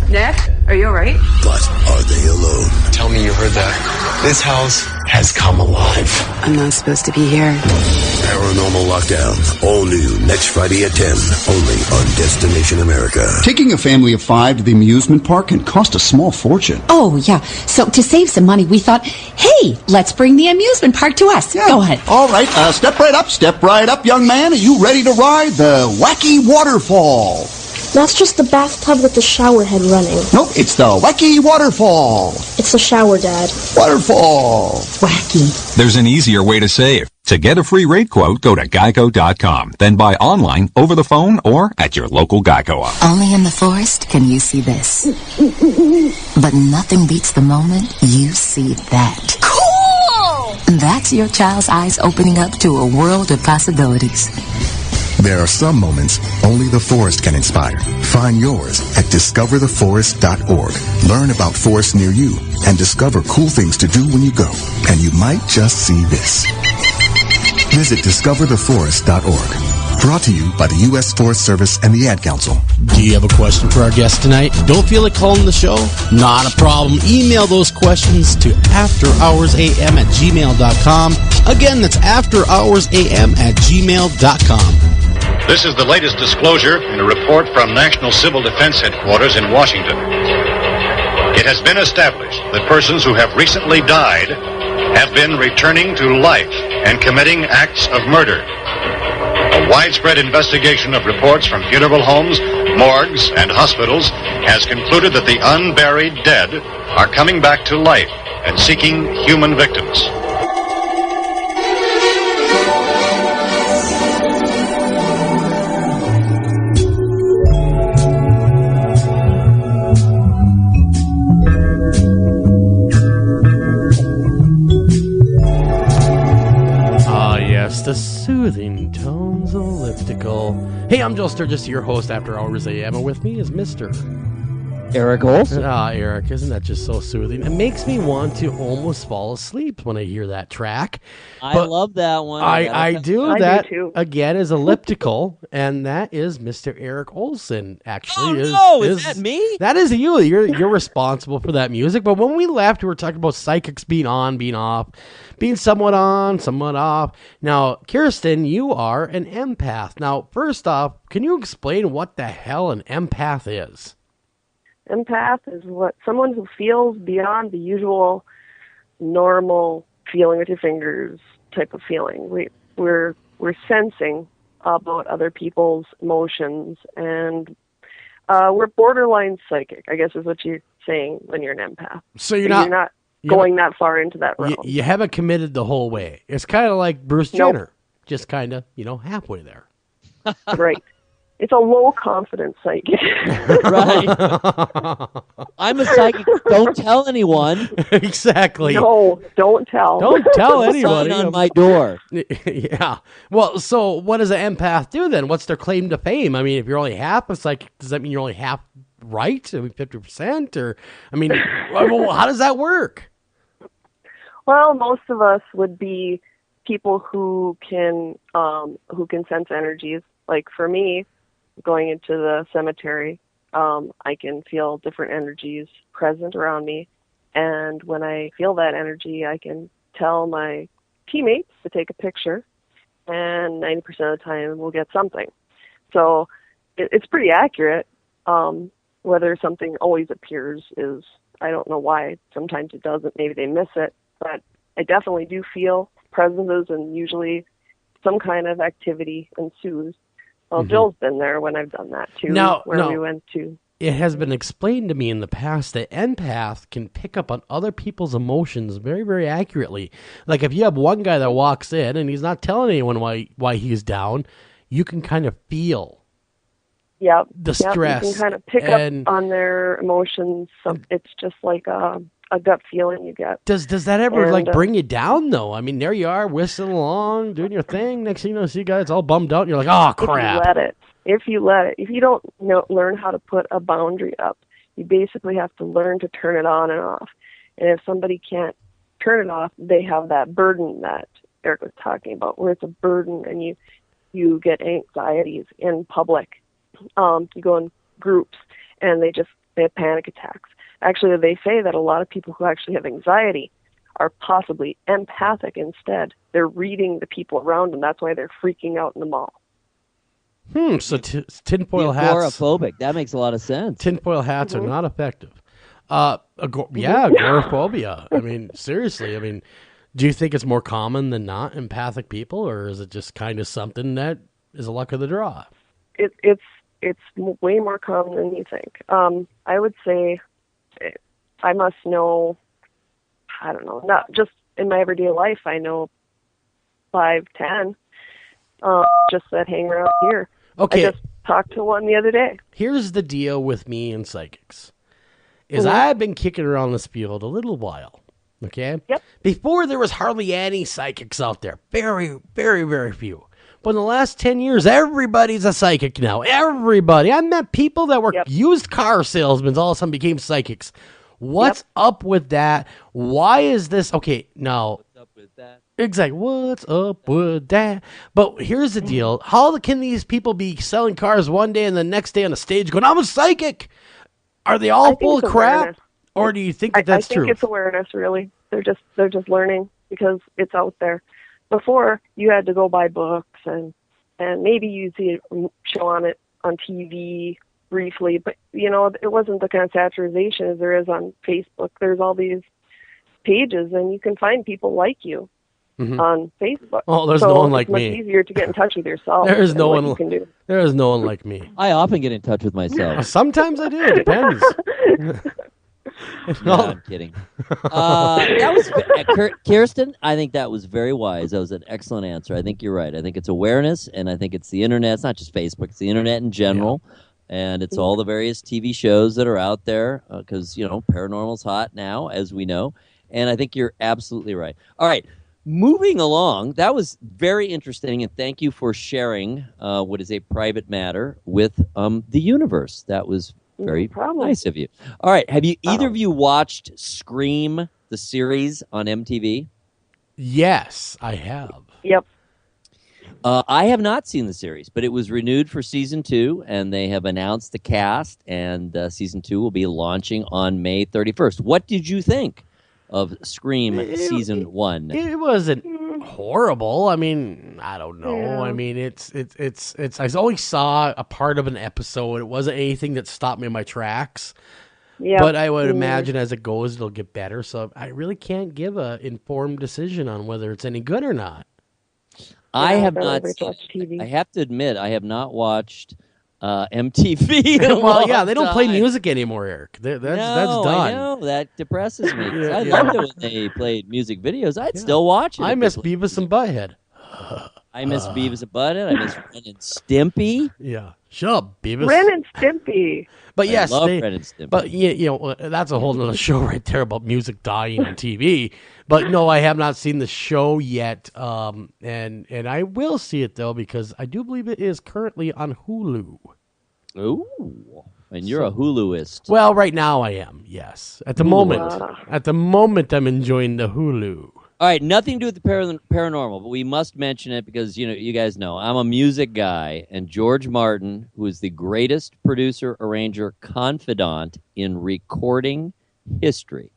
Nick, are you alright? But are they alone? Tell me you heard that. This house has come alive. I'm not supposed to be here. Paranormal Lockdown. All new next Friday at 10. Only on Destination America. Taking a family of 5 to the amusement park can cost a small fortune. Oh, yeah. So to save some money, we thought, hey, let's bring the amusement park to us. Yeah. Go ahead. All right. Step right up, young man. Are you ready to ride the Wacky Waterfall? That's just the bathtub with the shower head running. Nope, it's the Wacky Waterfall. It's the shower, Dad. Waterfall. Wacky. There's an easier way to save. To get a free rate quote, go to geico.com. Then buy online, over the phone, or at your local Geico office. Only in the forest can you see this. But nothing beats the moment you see that. Cool! That's your child's eyes opening up to a world of possibilities. There are some moments only the forest can inspire. Find yours at discovertheforest.org. Learn about forests near you and discover cool things to do when you go. And you might just see this. Visit discovertheforest.org. Brought to you by the U.S. Forest Service and the Ad Council. Do you have a question for our guest tonight? Don't feel like calling the show? Not a problem. Email those questions to afterhoursam@gmail.com. Again, that's afterhoursam@gmail.com. This is the latest disclosure in a report from National Civil Defense Headquarters in Washington. It has been established that persons who have recently died have been returning to life and committing acts of murder. A widespread investigation of reports from funeral homes, morgues, and hospitals has concluded that the unburied dead are coming back to life and seeking human victims. The soothing tones elliptical. Hey, I'm Joe Sturgis, your host after Hours AM, and with me is Mr. Eric Olson. Eric, isn't that just so soothing? It makes me want to almost fall asleep when I hear that track. I love that one. I do. I That do too. again is elliptical, and that is Mr. Eric Olson. Actually, is that me? That is you. You're responsible for that music. But when we left, we were talking about psychics being on, being off, being somewhat on, somewhat off. Now, Kirsten, you are an empath. Now, first off, can you explain what the hell an empath is? Empath is someone who feels beyond the usual normal feeling with your fingers type of feeling. We're sensing about other people's emotions, and we're borderline psychic, I guess is what you're saying when you're an empath. So you're not going that far into that realm. You haven't committed the whole way. It's kind of like Bruce Jenner, just kind of, halfway there. Right. It's a low confidence psychic. Right. I'm a psychic. Don't tell anyone. Exactly. No, don't tell. Don't tell anybody. Sign on my door. Yeah. Well, so what does an empath do then? What's their claim to fame? I mean, if you're only half a psychic, does that mean you're only half right? I mean, 50%? Or, I mean, how does that work? Well, most of us would be people who can sense energies. Like for me, going into the cemetery, I can feel different energies present around me. And when I feel that energy, I can tell my teammates to take a picture, and 90% of the time we'll get something. So it's pretty accurate. Whether something always appears is, I don't know why. Sometimes it doesn't. Maybe they miss it. But I definitely do feel presences, and usually some kind of activity ensues. Well, Jill's been there when I've done that too. We went to. It has been explained to me in the past that empath can pick up on other people's emotions very, very accurately. Like if you have one guy that walks in and he's not telling anyone why he's down, you can kind of feel the stress. You can kind of pick up on their emotions. So it's just like a gut feeling you get. Does that ever bring you down though? I mean, there you are whistling along, doing your thing. Next thing you know, see guys all bummed out, and you're like, oh crap. If you let it, if you don't learn how to put a boundary up, you basically have to learn to turn it on and off. And if somebody can't turn it off, they have that burden that Eric was talking about, where it's a burden and you get anxieties in public. You go in groups and they have panic attacks. Actually, they say that a lot of people who actually have anxiety are possibly empathic instead. They're reading the people around them. That's why they're freaking out in the mall. So tinfoil hats. Agoraphobic. That makes a lot of sense. Tinfoil hats are not effective. Agoraphobia. I mean, seriously. I mean, do you think it's more common than not, empathic people, or is it just kind of something that is a luck of the draw? It's way more common than you think. I would say I must know, I don't know, not just in my everyday life, I know 5, 10, just that hang around here. Okay. I just talked to one the other day. Here's the deal with me and psychics. I've been kicking around this field a little while, okay? Yep. Before, there was hardly any psychics out there. Very, very, very few. But in the last 10 years, everybody's a psychic now. Everybody. I met people that were used car salesmen all of a sudden became psychics. What's up with that? Why is this? Okay, now. What's up with that? Exactly. What's up with that? But here's the deal. How can these people be selling cars one day and the next day on the stage going, I'm a psychic? Are they all full of crap? Awareness. Or do you think that's true? I think it's awareness, really. They're just learning because it's out there. Before, you had to go buy books and maybe you'd see a show on it on TV briefly, but it wasn't the kind of satirization as there is on Facebook. There's all these pages, and you can find people like you on Facebook. Oh, there's no one like me. It's much easier to get in touch with yourself. There is no one. You can do. There is no one like me. I often get in touch with myself. Sometimes I do. It depends. No, I'm kidding. That was Kirsten. I think that was very wise. That was an excellent answer. I think you're right. I think it's awareness, and I think it's the internet. It's not just Facebook. It's the internet in general, and it's all the various TV shows that are out there because paranormal's hot now, as we know. And I think you're absolutely right. All right, moving along. That was very interesting, and thank you for sharing what is a private matter with the universe. That was very nice of you. All right. Have you either of you watched Scream, the series on MTV? Yes, I have. Yep. I have not seen the series, but it was renewed for season 2, and they have announced the cast, and season 2 will be launching on May 31st. What did you think of Scream season 1? It wasn't horrible. I mean, I don't know. Yeah. I mean, it's. I only saw a part of an episode. It wasn't anything that stopped me in my tracks. Yeah. But I would imagine as it goes, it'll get better. So I really can't give an informed decision on whether it's any good or not. I have not. I have to admit, I have not watched MTV. Well, yeah, they don't play music anymore, Eric. That's done. I know that depresses me. I loved it when they played music videos. I'd still watch it. I miss Beavis and Butthead. I miss Beavis and Butthead. I miss Ren and Stimpy. Yeah, shut up, Beavis. Ren and Stimpy. But yes, I love Ren and Stimpy. But that's a whole other show right there about music dying on TV. But no, I have not seen the show yet, and I will see it though because I do believe it is currently on Hulu. Ooh, and you're a Huluist. Well, right now I am. Yes, at the moment, I'm enjoying the Hulu. All right, nothing to do with the paranormal, but we must mention it because you guys know I'm a music guy, and George Martin, who is the greatest producer, arranger, confidant in recording history,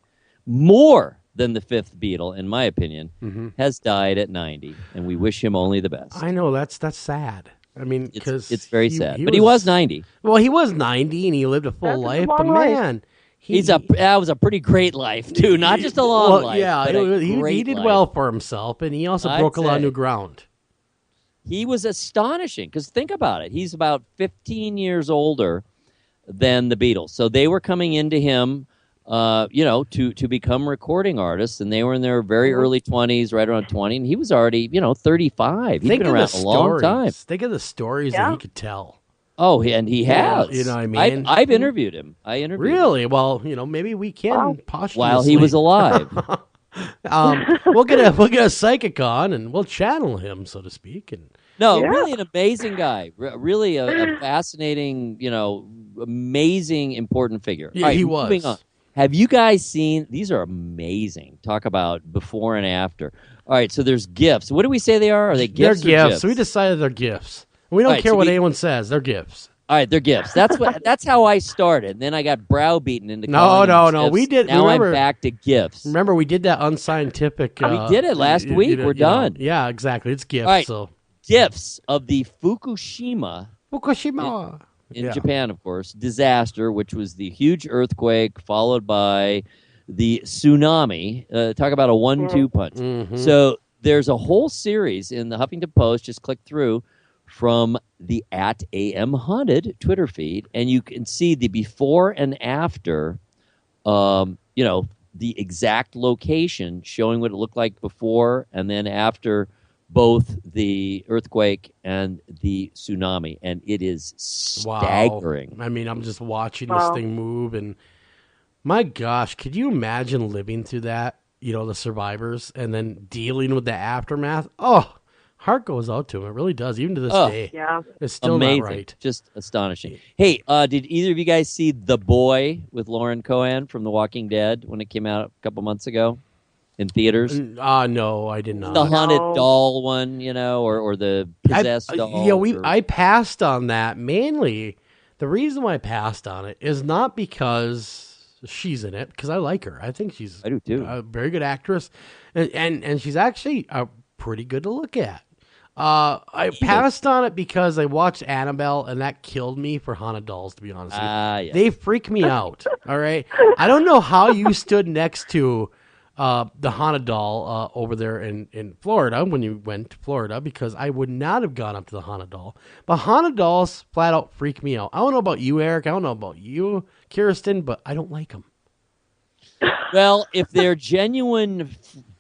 more than the fifth Beatle, in my opinion, has died at 90, and we wish him only the best. I know that's sad. I mean, because it's very sad, but he was 90. Well, he was 90, and he lived a full life. But man. That was a pretty great life too, not just a long life. Yeah, he did well for himself, and he also broke a lot of new ground. He was astonishing because think about it. He's about 15 years older than the Beatles, so they were coming into him, to become recording artists, and they were in their very early 20s, right around 20, and he was already 35. He's been around a long time. Think of the stories that he could tell. Oh, and he has. You know what I mean? I've interviewed him. Really? Well, maybe we can posthumously. While he was alive. We'll get a psychic on, and we'll channel him, so to speak. And really an amazing guy. Really a fascinating, amazing, important figure. Yeah, right, he was. Moving on. Have you guys seen? These are amazing. Talk about before and after. All right, so there's gifts. What do we say they are? Are they gifts? They're or gifts. We decided they're gifts. We don't Right, care so what we- anyone says. They're gifts. All right, they're gifts. That's how I started. Then I got browbeaten into No, calling no, them no. gifts. We did. Now remember, I'm back to gifts. Remember, we did that unscientific. We did it last week. We're done. Yeah, exactly. It's gifts. All right, So gifts of the Fukushima in Yeah. Japan, of course, disaster, which was the huge earthquake followed by the tsunami. Talk about a 1-2 punch. Mm-hmm. So there's a whole series in the Huffington Post. Just click through from the @AM Haunted Twitter feed, and you can see the before and after. The exact location, showing what it looked like before and then after both the earthquake and the tsunami, and it is staggering. Wow. I mean, I'm just watching Wow. this thing move, and my gosh, could you imagine living through that? The survivors, and then dealing with the aftermath. Oh, heart goes out to him. It really does, even to this day. Yeah. It's still Amazing. not right. Just astonishing. Hey, did either of you guys see The Boy with Lauren Cohan from The Walking Dead when it came out a couple months ago in theaters? No, I did not. The haunted doll one, or the possessed doll. I passed on that mainly. The reason why I passed on it is not because she's in it, because I like her. I think she's I do too. A very good actress, and she's actually pretty good to look at. I passed on it because I watched Annabelle, and that killed me for haunted dolls, to be honest with you. Yeah. They freak me out, all right? I don't know how you stood next to the haunted doll over there in Florida when you went to Florida, because I would not have gone up to the haunted doll. But haunted dolls flat out freak me out. I don't know about you, Eric. I don't know about you, Kirsten, but I don't like them. Well, if they're genuine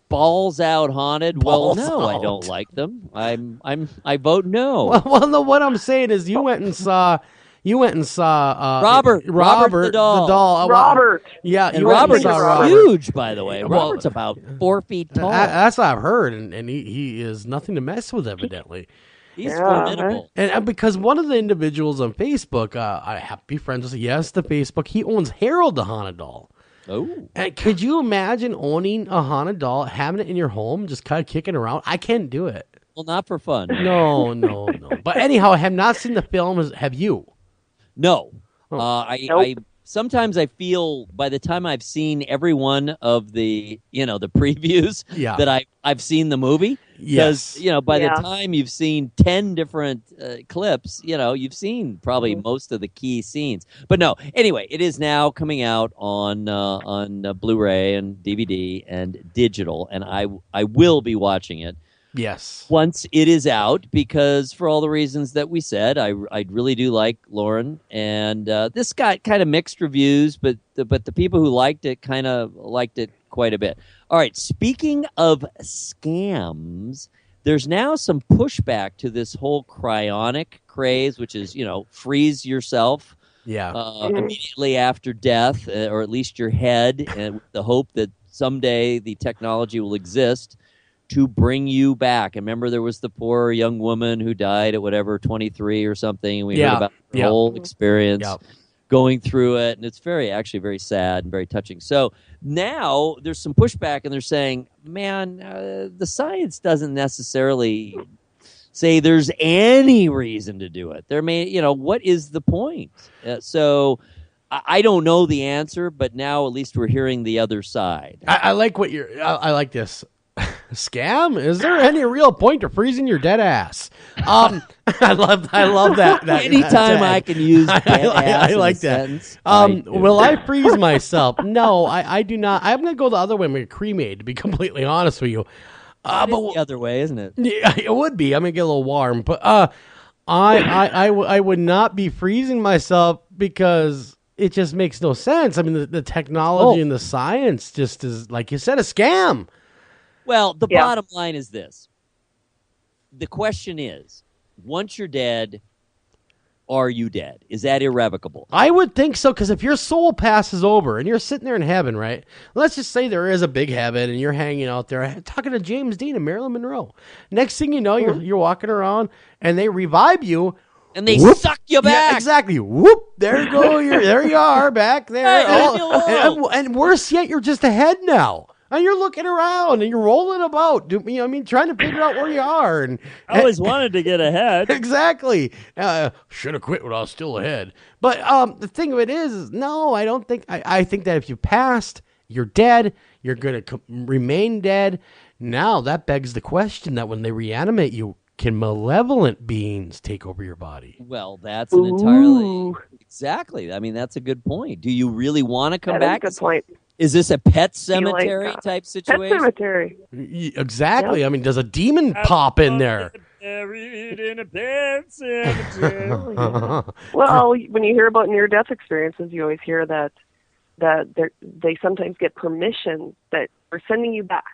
balls out haunted, Balls no, I out. don't like them. I vote no. Well, no, what I'm saying is you went and saw Robert the doll. Robert. Yeah, And you went Robert's saw Robert. huge, by the way. Well, Robert's about 4 feet tall. That's what I've heard, and he is nothing to mess with, evidently. He's formidable. And because one of the individuals on Facebook, I have to be friends with, yes, the Facebook, he owns Harold the Haunted Doll. Oh. And could you imagine owning a haunted doll, having it in your home, just kind of kicking around? I can't do it. Well, not for fun. No. But anyhow, I have not seen the film. Have you? No. Oh. I sometimes I feel by the time I've seen every one of the the previews that I've seen the movie. Yes. Because by the time you've seen 10 different clips, you've seen probably most of the key scenes. But no, anyway, it is now coming out on Blu-ray and DVD and digital, and I will be watching it. Yes. Once it is out, because for all the reasons that we said, I really do like Lauren, and this got kind of mixed reviews, but the people who liked it kind of liked it quite a bit. All right, speaking of scams, there's now some pushback to this whole cryonic craze, which is freeze yourself. Immediately after death, or at least your head, and with the hope that someday the technology will exist to bring you back. And remember, there was the poor young woman who died at 23 or something. We heard about the whole experience going through it, and it's actually very sad and very touching. So now there's some pushback, and they're saying, man, the science doesn't necessarily say there's any reason to do it. There may, what is the point? So I don't know the answer, but now at least we're hearing the other side. I like what I like this. Scam? Is there any real point to freezing your dead ass? I love that. Anytime I can use dead ass I like in a that. sentence, Will I freeze myself? No, I do not. I'm going to go the other way and get cremated, to be completely honest with you. But the other way, isn't it? Yeah, it would be. I'm going to get a little warm. But I would not be freezing myself, because it just makes no sense. I mean, the technology and the science just is, like you said, a scam. Well, the bottom line is this. The question is, once you're dead, are you dead? Is that irrevocable? I would think so, because if your soul passes over and you're sitting there in heaven, right? Let's just say there is a big heaven and you're hanging out there talking to James Dean and Marilyn Monroe. Next thing you know, you're walking around and they revive you. And they whoop. suck you back. Yeah, exactly. Whoop. There you go. There you are back there. Hey, leave me alone. And worse yet, you're just ahead now. And you're looking around and you're rolling about. Trying to figure out where you are. And I always wanted to get ahead. Exactly. Should have quit when I was still ahead. But the thing of it is no, I don't think. I think that if you passed, you're dead. You're going to remain dead. Now that begs the question that when they reanimate you, can malevolent beings take over your body? Well, that's an entirely exactly. I mean, that's a good point. Do you really want to come back? That's a good point. Is this a pet cemetery type situation? Pet cemetery. Exactly. Yep. I mean, does a demon pop in there? Buried in a pet cemetery. Well, when you hear about near-death experiences, you always hear that they sometimes get permission that we're sending you back,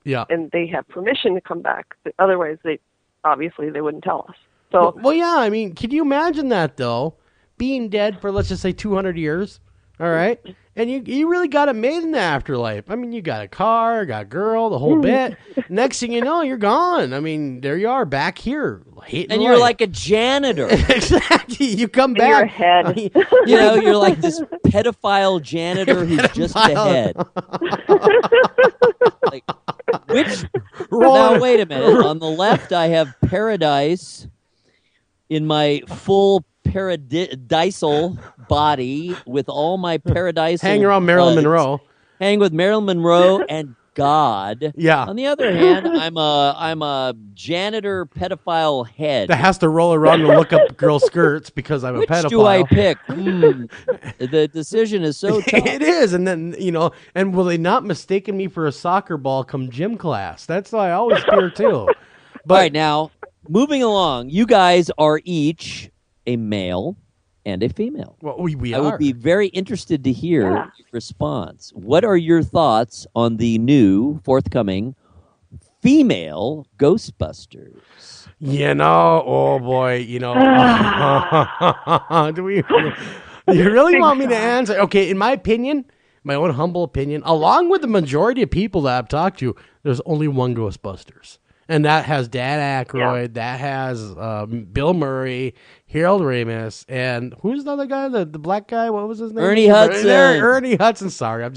Yeah. And they have permission to come back. Otherwise, they wouldn't tell us. So, well, yeah. I mean, can you imagine that though? Being dead for, let's just say, 200 years. All right. And you really got it made in the afterlife. I mean, you got a car, got a girl, the whole bit. Next thing you know, you're gone. I mean, there you are back here. And you're like a janitor. Exactly. You come back. You're ahead. You're like this pedophile janitor who's just ahead. Now, wait a minute. On the left, I have paradise in my full paradisal body with all my paradisal hang around Marilyn Monroe. Hang with Marilyn Monroe and God. Yeah. On the other hand, I'm a janitor pedophile head that has to roll around and look up girls' skirts because I'm a pedophile. Which do I pick? The decision is so tough. It is, and then and will they not mistaken me for a soccer ball come gym class? That's what I always fear too. But all right, now moving along, you guys are each a male and a female. Well, we I are. would be very interested to hear your response. What are your thoughts on the new forthcoming female Ghostbusters? Oh boy, do we? You really want me to answer? Okay, in my opinion, my own humble opinion, along with the majority of people that I've talked to, there's only one Ghostbusters. And that has Dan Aykroyd, that has Bill Murray, Harold Ramis, and who's the other guy? The black guy? What was his name? Ernie Hudson. Ernie Hudson. Sorry,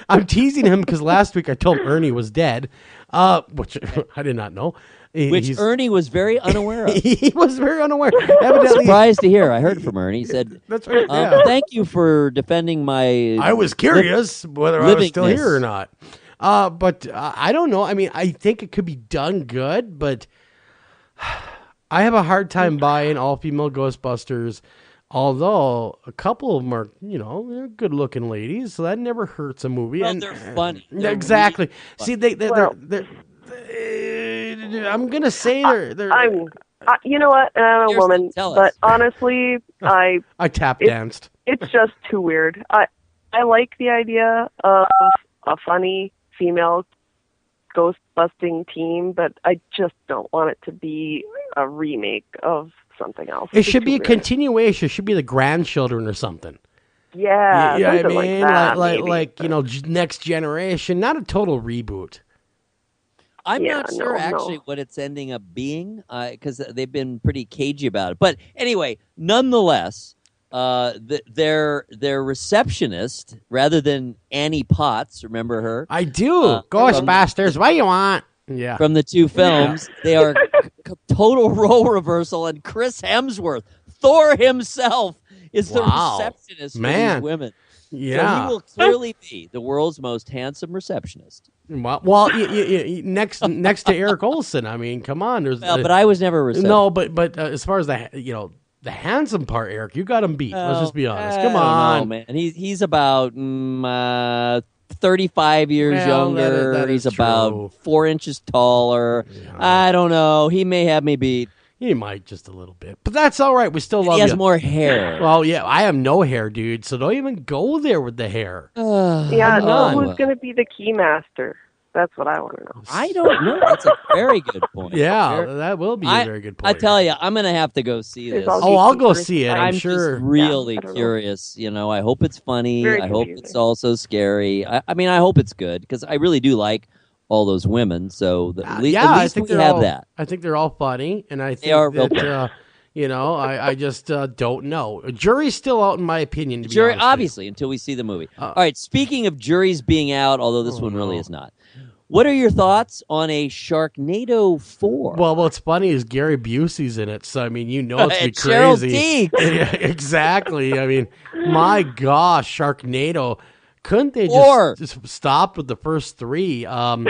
I'm teasing him because last week I told Ernie was dead, which I did not know. Which Ernie was very unaware of. He was very unaware. Evidently, surprised to hear. I heard from Ernie. He said, "That's right. Yeah. Thank you for defending my." I was curious whether I was still here or not. But I don't know. I mean, I think it could be done good, but I have a hard time buying all-female Ghostbusters, although a couple of them are, they're good-looking ladies, so that never hurts a movie. Well, they're funny. Exactly. See, they're I'm going to say they're you know what? I'm a woman, but honestly, I tap danced. It's just too weird. I like the idea of a funny female ghost busting team, but I just don't want it to be a remake of something else. It should be a continuation. It should be the grandchildren or something. Yeah, I mean, like that, Next Generation, not a total reboot. I'm not sure actually what it's ending up being because they've been pretty cagey about it. But anyway, nonetheless. Their receptionist, rather than Annie Potts, remember her? I do. Ghostbusters, what do you want? Yeah. From the two films, they are total role reversal, and Chris Hemsworth, Thor himself, is the receptionist for these women. Yeah. So he will clearly be the world's most handsome receptionist. Well, next to Eric Olsen. I mean, come on. But I was never a receptionist. No, but as far as the handsome part, Eric, you got him beat. Let's just be honest. Come on, know, man. He's about 35 years younger. That he's is about true. 4 inches taller. Yeah. I don't know. He may have me beat. He might just a little bit, but that's all right. We still love you. you. He has more hair. Well, yeah, I have no hair, dude. So don't even go there with the hair. Who's going to be the keymaster? That's what I want to know. I don't know. That's a very good point. Yeah, that will be a very good point. I tell you, I'm going to have to go see this. I'll go see it. I'm sure. Just really curious. I hope it's funny. I hope it's also scary. I mean, I hope it's good because I really do like all those women. So at least we have that. I think they're all funny, and I think they are that You know, I just don't know. Jury's still out, in my opinion. To be Jury, honest with you. obviously, until we see the movie. All right, speaking of juries being out, although this one really is not. What are your thoughts on a Sharknado 4? Well, what's funny is Gary Busey's in it, so I mean, you know it's And be Cheryl crazy. Teague. Exactly. I mean, my gosh, Sharknado. Couldn't they just stop with the first 3? They Wow.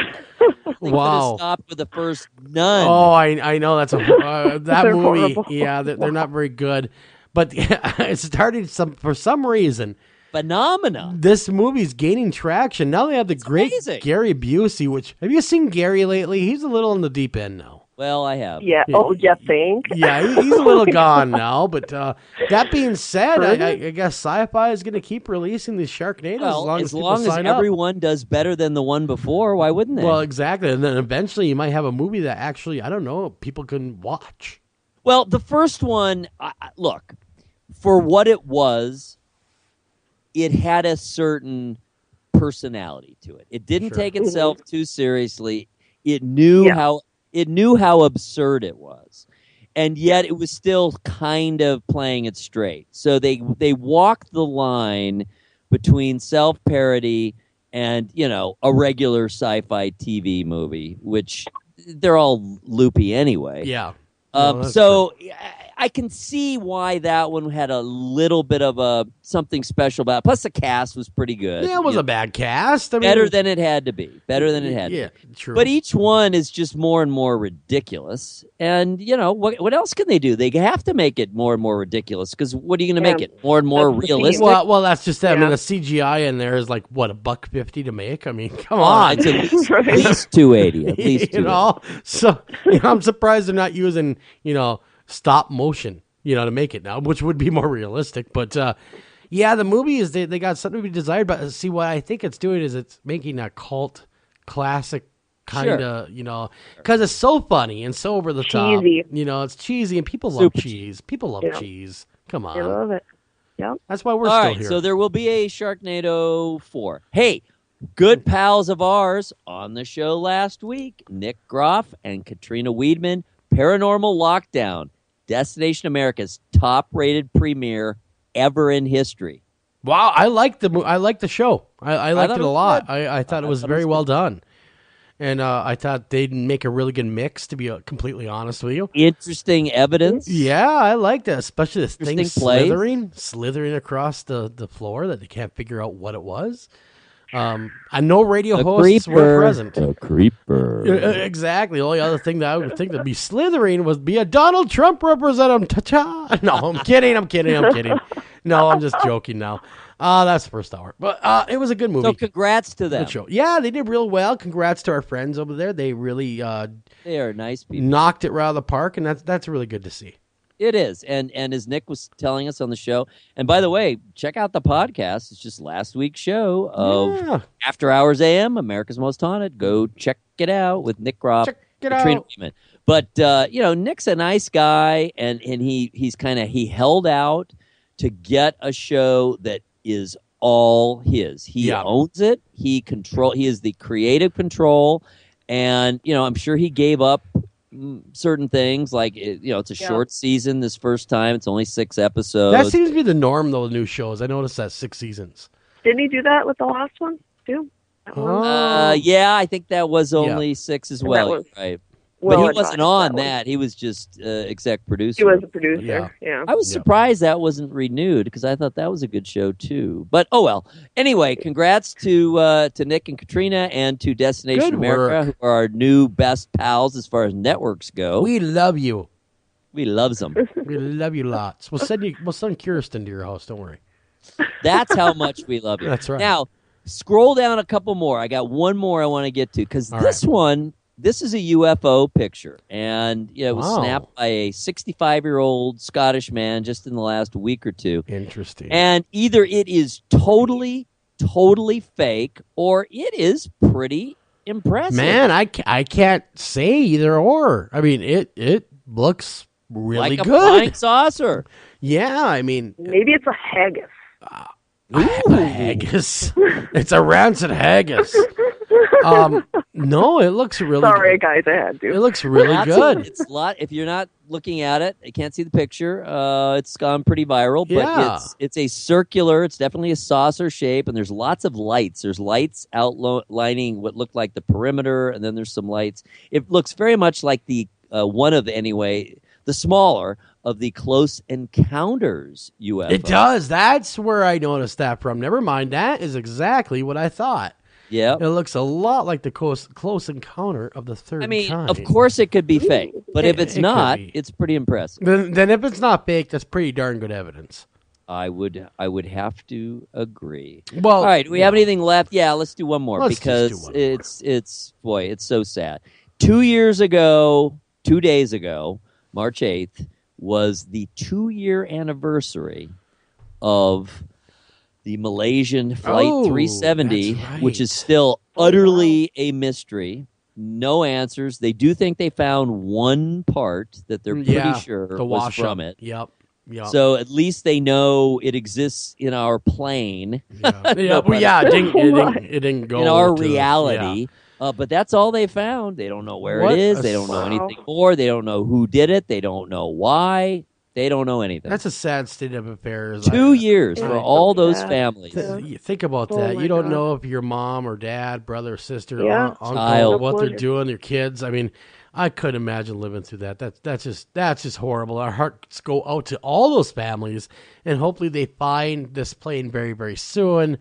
could have stopped with the first none. Oh, I know that's that They're movie. horrible. Yeah, they're not very good. But it started for some reason. Phenomena. This movie's gaining traction. Now they have the great amazing. Gary Busey, which, have you seen Gary lately? He's a little in the deep end now. Well, I have. Yeah. Oh, you think? Yeah, he's a little gone now. But that being said, I guess Sci-Fi is going to keep releasing these Sharknadoes Well, as long as people sign up. everyone does better than the one before, why wouldn't they? Well, exactly. And then eventually you might have a movie that actually, I don't know, people can watch. Well, the first one, look, for what it was, it had a certain personality to it. It didn't take itself too seriously. It knew how absurd it was. And yet it was still kind of playing it straight. So they walked the line between self-parody and, you know, a regular sci-fi TV movie, which they're all loopy anyway. Yeah. So I can see why that one had a little bit of something special about it. Plus, the cast was pretty good. Yeah, it was a bad cast. I mean, Better than it had to be. Yeah, true. But each one is just more and more ridiculous. And, you know, what else can they do? They have to make it more and more ridiculous, because what are you going to make it? More and more realistic? Well, that's just it. I mean, the CGI in there is like, what, $150 to make? I mean, come on. It's at least $280. At least $280. You know? So, you know, I'm surprised they're not using, you know, stop motion, you know, to make it now, which would be more realistic. But yeah, the movie is they got something to be desired. But see, what I think it's doing is it's making a cult classic kind of, you know, because it's so funny and so over the top. Cheesy. You know, it's cheesy, and people Super love cheese. People love cheese. Come on, I love it. Yep. That's why we're All still right, here. so there will be a Sharknado 4. Hey, good pals of ours on the show last week, Nick Groff and Katrina Weidman, Paranormal Lockdown, Destination America's top-rated premiere ever in history. Wow, I liked the show. I liked thought it a it was lot. good. I thought it was very well done. And I thought they'd make a really good mix, to be completely honest with you. Interesting evidence. Yeah, I like that, especially this thing Interesting plays. slithering across the floor that they can't figure out what it was. I know radio A hosts were creeper. present. A creeper. Exactly. The only other thing that I would think that'd be slithering would be a Donald Trump representative. Ta-ta. No, I'm kidding. No, I'm just joking now. That's the first hour. But it was a good movie. So congrats to them. Good show. Yeah, they did real well. Congrats to our friends over there. They really They are nice people. knocked it right out of the park, and that's really good to see. It is. And as Nick was telling us on the show, and by the way, check out the podcast. It's just last week's show of After Hours AM, America's Most Haunted. Go check it out with Nick Groff. Check it Katrina out. Weidman. But you know, Nick's a nice guy, and he held out to get a show that is all his. He owns it. He is the creative control, and you know, I'm sure he gave up certain things, like it's a short season this first time. It's only 6 episodes. That seems to be the norm, though, with new shows. I noticed that 6 seasons. Didn't he do that with the last one too? That one? Yeah, I think that was only 6 as And well. that was Right. well But he advised, wasn't on that one. that. He was just exec producer. He was a producer. Yeah. I was surprised that wasn't renewed, because I thought that was a good show too. But oh well. Anyway, congrats to Nick and Katrina, and to Destination Good America, work. who are our new best pals as far as networks go. We love you. We loves them. We love you lots. We'll send Kirsten to your house. Don't worry. That's how much we love you. That's right. Now, scroll down a couple more. I got one more I want to get to, because this is a UFO picture, and it was snapped by a 65-year-old Scottish man just in the last week or two. Interesting. And either it is totally fake, or it is pretty impressive. Man, I can't say either or. I mean, it looks really like a good. flying saucer. Yeah, I mean, maybe it's a haggis. A haggis. It's a rancid haggis. No, it looks really Sorry, good. guys, I had to. It looks really good. It's a lot. If you're not looking at it, I can't see the picture. It's gone pretty viral, but Yeah. it's a circular. It's definitely a saucer shape, and there's lots of lights. There's lights outlining what looked like the perimeter, and then there's some lights. It looks very much like the the smaller of the Close Encounters UFO. It does. That's where I noticed that from. Never mind. That is exactly what I thought. Yeah. It looks a lot like the close encounter of the third kind. Of course it could be fake, but if it's It could not, be. it's pretty impressive. Then if it's not fake, that's pretty darn good evidence. I would have to agree. Well, all right. Do we have anything left? Yeah, let's do one more Let's just because do one more. it's so sad. 2 days ago, March 8th was the 2-year anniversary of the Malaysian Flight 370, that's right. which is still utterly a mystery. No answers. They do think they found one part that they're pretty sure the was wash from up. it. Yep. So at least they know it exists in our plane. It didn't go in our to- reality. But that's all they found. They don't know where What it is. a They don't know wow. anything more. They don't know who did it. They don't know why. They don't know anything. That's a sad state of affairs. 2 years for all those families. You think about Oh that. my You don't God. know if your mom or dad, brother or sister, Yeah. uncle, Child. what they're doing, their kids. I mean, I couldn't imagine living through that. That's just horrible. Our hearts go out to all those families, and hopefully they find this plane very, very soon.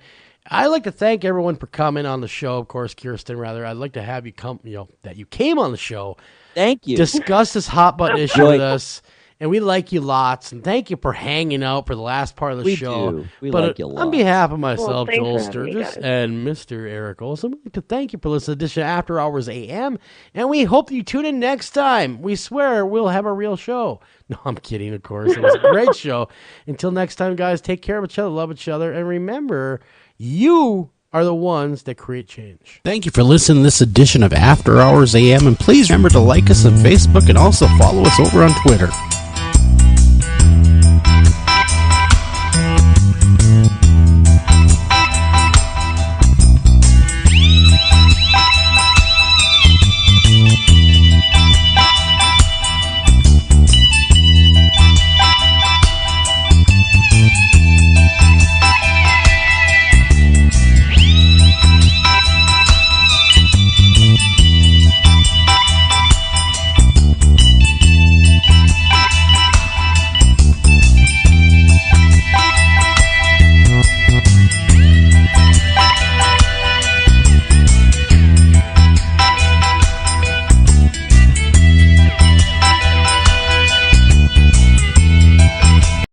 I'd like to thank everyone for coming on the show. Of course, Kirsten, rather, I'd like to have you come, that you came on the show. Thank you. Discuss this hot button issue Joy. with us. And we like you lots, and thank you for hanging out for the last part of the We show. do. We but like you on lots. behalf of myself, thanks Joel for having me, Sturgis, guys. and Mr. Eric Olson, we'd like to thank you for listening to Edition After Hours AM, and we hope you tune in next time. We swear we'll have a real show. No, I'm kidding, of course. It was a great show. Until next time, guys, take care of each other, love each other, and remember, you are the ones that create change. Thank you for listening to this edition of After Hours AM, and please remember to like us on Facebook and also follow us over on Twitter.